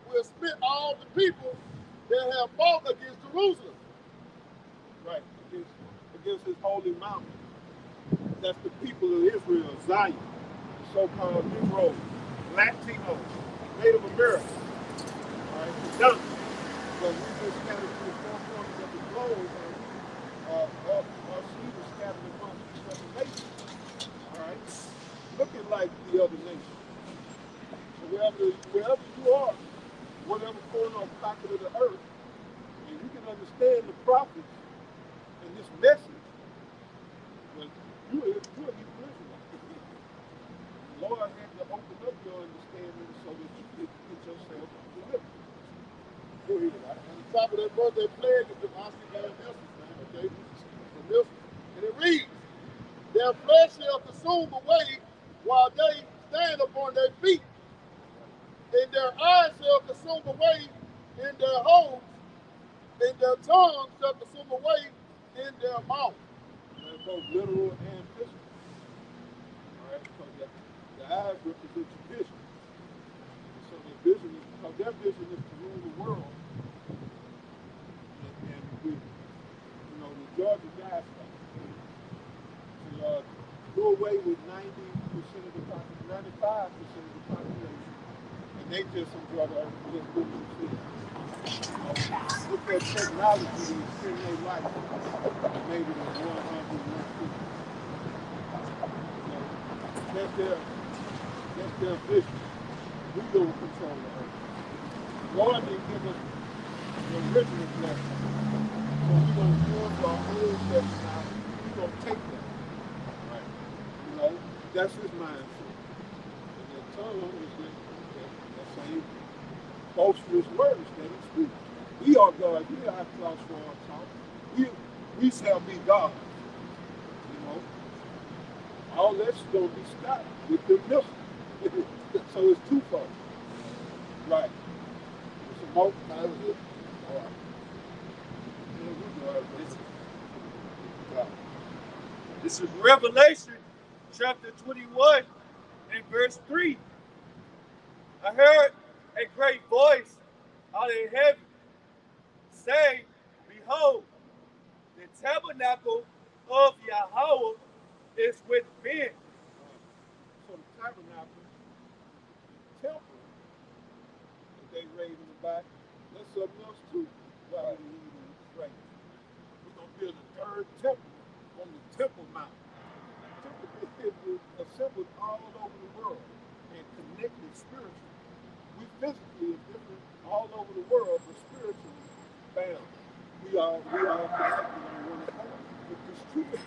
Speaker 6: will spit all the people that have fought against Jerusalem.
Speaker 1: Right, against his holy mountain. That's the people of Israel, Zion, the so-called Negroes, Latinos, Native Americans. All right, the done. But we just scattered to the four corners of the globe, and our seed was scattered among these other nations. All right, looking like the other nations. So wherever you are, whatever corner or pocket of the earth, and you can understand the prophets and this message, but you're a Hebrew Israelite. The Lord had to open up your understanding so that you could get yourself delivered. Go ahead.
Speaker 6: On the top of that verse, they plague is the Masigan Mills, man, okay? The Mills. And it reads, their flesh shall consume away while they stand upon their feet, and their eyes shall consume away in their holes, and their tongue shall consume away in their mouth.
Speaker 1: And both literal and physical. All right, because the eyes represent your vision. So their vision is, because their vision is to rule the world. And we, you know, the Georgia guys to do away with 90% of the population, 95% of the population, and they just enjoy the earth, just do what you see. Look at technology to extend their life, maybe to 100, 150. That's their vision. We don't control the earth. Lord didn't give us the original blessing. So we're going to force our own blessing out. We're going to take that. Right. You know, that's his mindset. And the tongue is that same boisterous words that he speaks. We are God. We are applause for our talk. We shall be God. You know, all that's going to be stopped with the milk. So it's twofold. Right. It's a more. That was it. All right.
Speaker 7: This is Revelation chapter 21 and verse 3. I heard a great voice out of heaven say, behold, the tabernacle of Yahweh is with men.
Speaker 1: So the tabernacle, the temple that they raised in the back, that's something else too. Right. Right. We're going to build a third temple on the Temple Mount. The temple is assembled all over the world and connected spiritually. We physically are different all over the world, but spiritually bound. We are connected on one accord with this truth.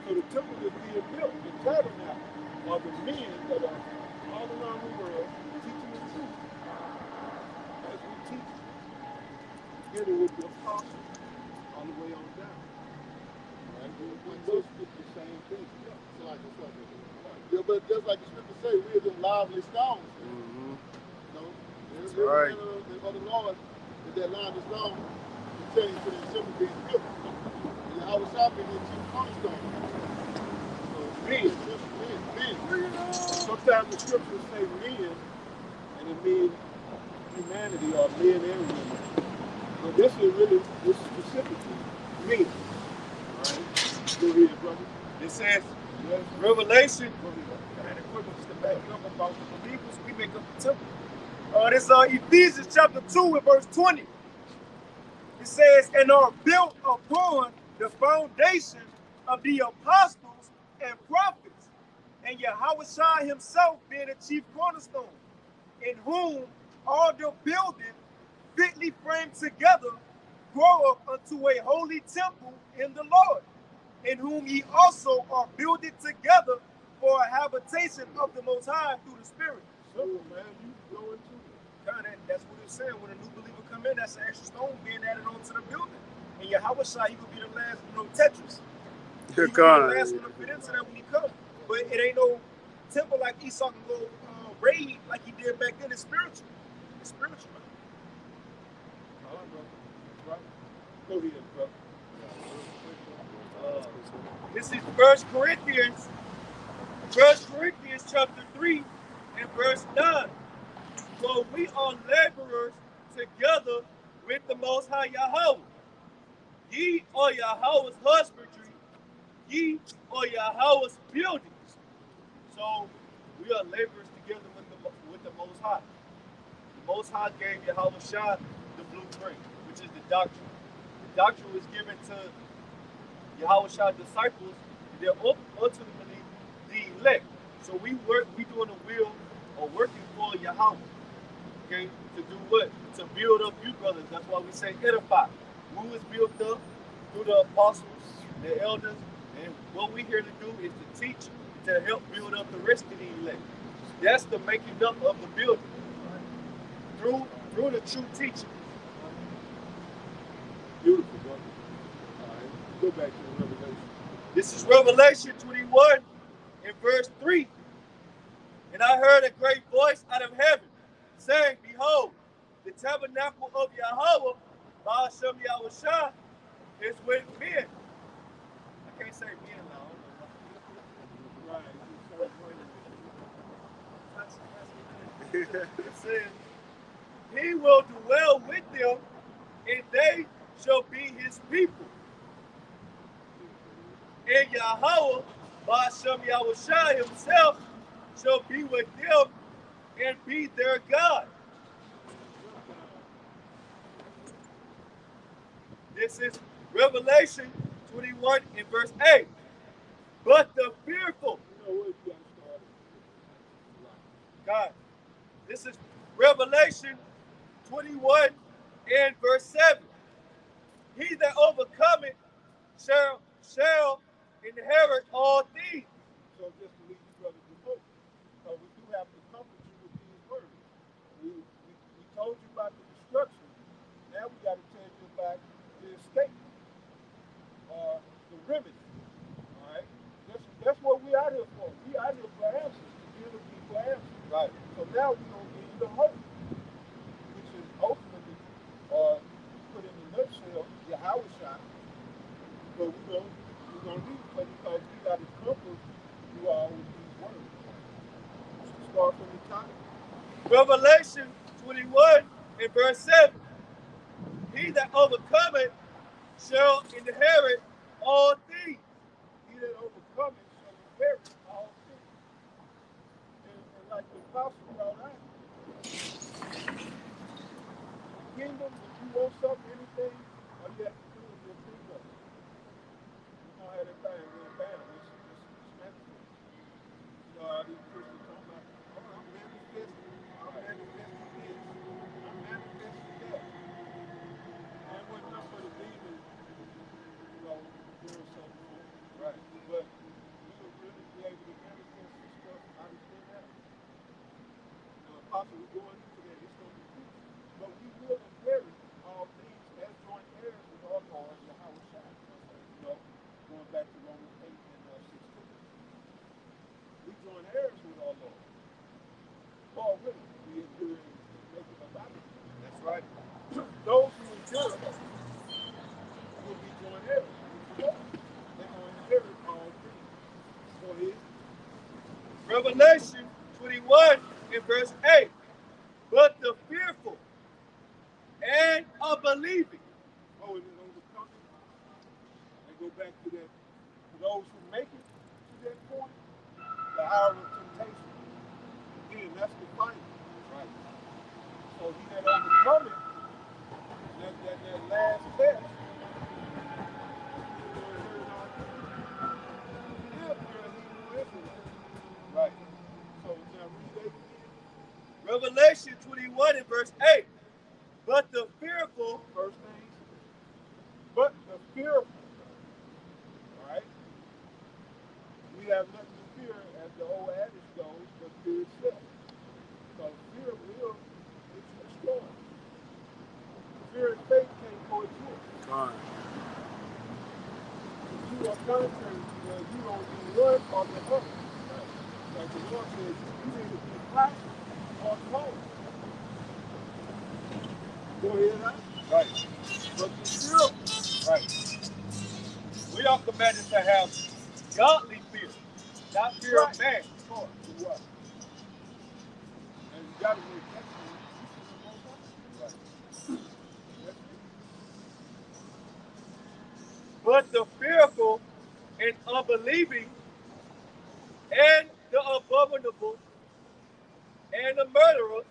Speaker 1: So the temple is being built, the tabernacle are the men that are all around the world teaching the truth. As we teach it, beginning with the apostles all the way on down. Right? We both get the same thing.
Speaker 6: Yeah, but just like the scripture say, we are the lively stones.
Speaker 2: Mm-hmm.
Speaker 6: You know,
Speaker 2: that's right.
Speaker 6: of the Lord is that lively stone pertaining to the temple being built. And I was shopping in chief cornerstone. So men.
Speaker 1: Sometimes the scriptures say men, and it means humanity or men and women. But this is specifically men. Right? Go ahead,
Speaker 6: brother.
Speaker 3: It says, Revelation,
Speaker 1: And equipment just to back it up about the believers, we make up the temple. This is Ephesians chapter 2 and verse 20. It says, and are built upon the foundation of the apostles and prophets, and Yahushua himself being the chief cornerstone, in whom all the building fitly framed together grow up unto a holy temple in the Lord, in whom ye also are builded together for a habitation of the Most High through the Spirit.
Speaker 6: Simple, man. You go into it.
Speaker 1: That's what it's saying. When a new believer come in, that's an extra stone being added onto the building. And Yahushua, he will be the last, Tetris. He will be the last one to fit into that when he comes. But it ain't no temple like Esau can go raid like he did back then. It's spiritual. It's spiritual, man.
Speaker 6: All right, brother. That's right. Go ahead, brother.
Speaker 3: this is First Corinthians chapter 3 and verse 9. For we are laborers together with the Most High Yahweh. Ye are Yahweh's husbandry, ye are Yahweh's buildings. So we are laborers together with the Most High. The Most High gave Yahushua the blueprint, which is the doctrine. The doctrine was given to Yahushua's disciples, and they're ultimately the elect. So we doing the will or working for Yahweh. Okay, to do what? To build up you brothers. That's why we say edify. Who is built up through the apostles, the elders, and what we're here to do is to teach, to help build up the rest of the elect. That's the making up of the building through the true teaching.
Speaker 6: Beautiful, brother. All right. Go back to the Revelation.
Speaker 3: This is Revelation 21 and verse 3. And I heard a great voice out of heaven saying, behold, the tabernacle of Yahweh, Ba'ashem Yahushua, is with men. I can't say men now.
Speaker 6: Right.
Speaker 3: It says, he will dwell with them, and they shall be his people. And Yahweh, Ba'ashem Yahushua himself, shall be with them and be their God. This is Revelation 21 and verse 8. But the fearful, God, this is Revelation 21 and verse 7. He that overcometh shall inherit all things.
Speaker 6: So just to leave you brothers with hope, we do have to comfort you with these words. We told you about the destruction. Now we got to tell you about the escape, the remedy. All right, that's what we out here for. We out here for answers, to give the people answers.
Speaker 3: Right.
Speaker 6: So now we're gonna give you the hope, which is ultimately, put in a nutshell, Yahushua. But we're gonna read it because we got to comfort you all with these words. Start from the top.
Speaker 3: Revelation 21 and verse 7. He that overcometh shall inherit all things.
Speaker 6: He that overcometh shall inherit all things. And like the apostle brought out, kingdom, if you want something, anything, all you have to do is just think of it. You're gonna have that thing real bad. It's manifest. You know how these Christians talking about, oh, I'm manifesting this, I'm manifesting that. And it wasn't nothing but a demon, doing something wrong.
Speaker 3: Right.
Speaker 6: But we will really be able to manifest this stuff out of thin air. Apostle, we're going into that. It's going to be quick. But we will inherit all things as joint heirs with our Lord, Yahushua. Going back to Romans 8 and 16. We join heirs with our Lord. Already, we endure and make it about it.
Speaker 3: That's right.
Speaker 6: Those who endure will be joint heirs with the Lord. They're going to inherit all things. Go ahead.
Speaker 3: Revelation 21 and verse 8. But the fearful and unbelieving.
Speaker 6: Oh, and then overcoming. And go back to that
Speaker 1: For those who make it to that point, the hour of temptation. Again, that's the fight. Right. So he that overcome it, that last test, right. So now read that again.
Speaker 7: Revelation 21 and verse 8. But the fearful,
Speaker 1: First thing, but the fearful. Right? We have nothing to fear, as the old adage goes, but fear itself. So fear will destroy. Fear and faith can't coexist.
Speaker 2: God.
Speaker 1: If you are contrary to that, you don't do one or the other. Right? Like the Lord says, you need to be hot or cold. Go ahead, huh? Right. But be fearful. Right.
Speaker 7: we are commanded to have godly fear, not fear of man.
Speaker 1: Lord, do what? And you got to make that clear. Right. That's it.
Speaker 7: But the fearful and unbelieving and the abominable and the murderers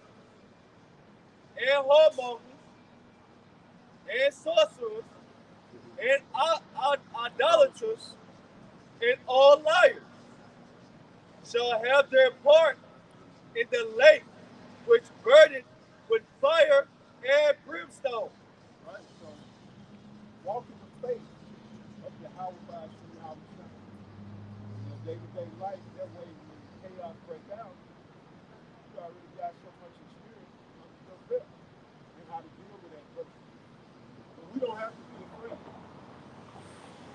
Speaker 7: and whoremongers and sorcerers and idolaters and all liars shall have their part in the lake which burneth with fire and brimstone.
Speaker 1: Right? So walk in the faith of Yahweh by Yahweh. In your day-to-day life, that way when chaos break out, you already got so much experience under your belt and how to deal with adversity. But we don't have to be afraid,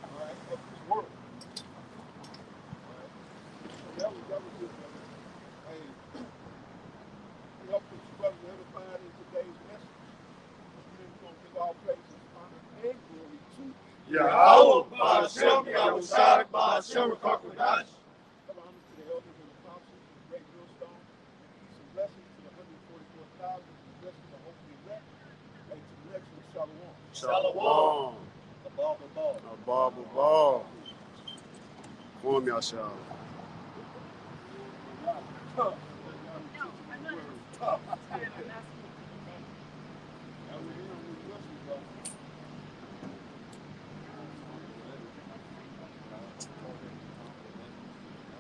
Speaker 1: all right, of this world. All right? So that was good, brother. Hey, we hope that you brothers are edified in today's message. We're going to give all praises, honor, and glory to
Speaker 3: Yahweh, Ba'ashem, Yahushai, Ba'ashem, Rakakwadash.
Speaker 1: Double honors to the elders and apostles of the great millstone. And peace and blessings to the 144,000. And blessings to hopefully elect. And to the next one, Shalom.
Speaker 2: Shalom.
Speaker 7: Above.
Speaker 2: Above. Form yourself.
Speaker 1: Tough. Tough.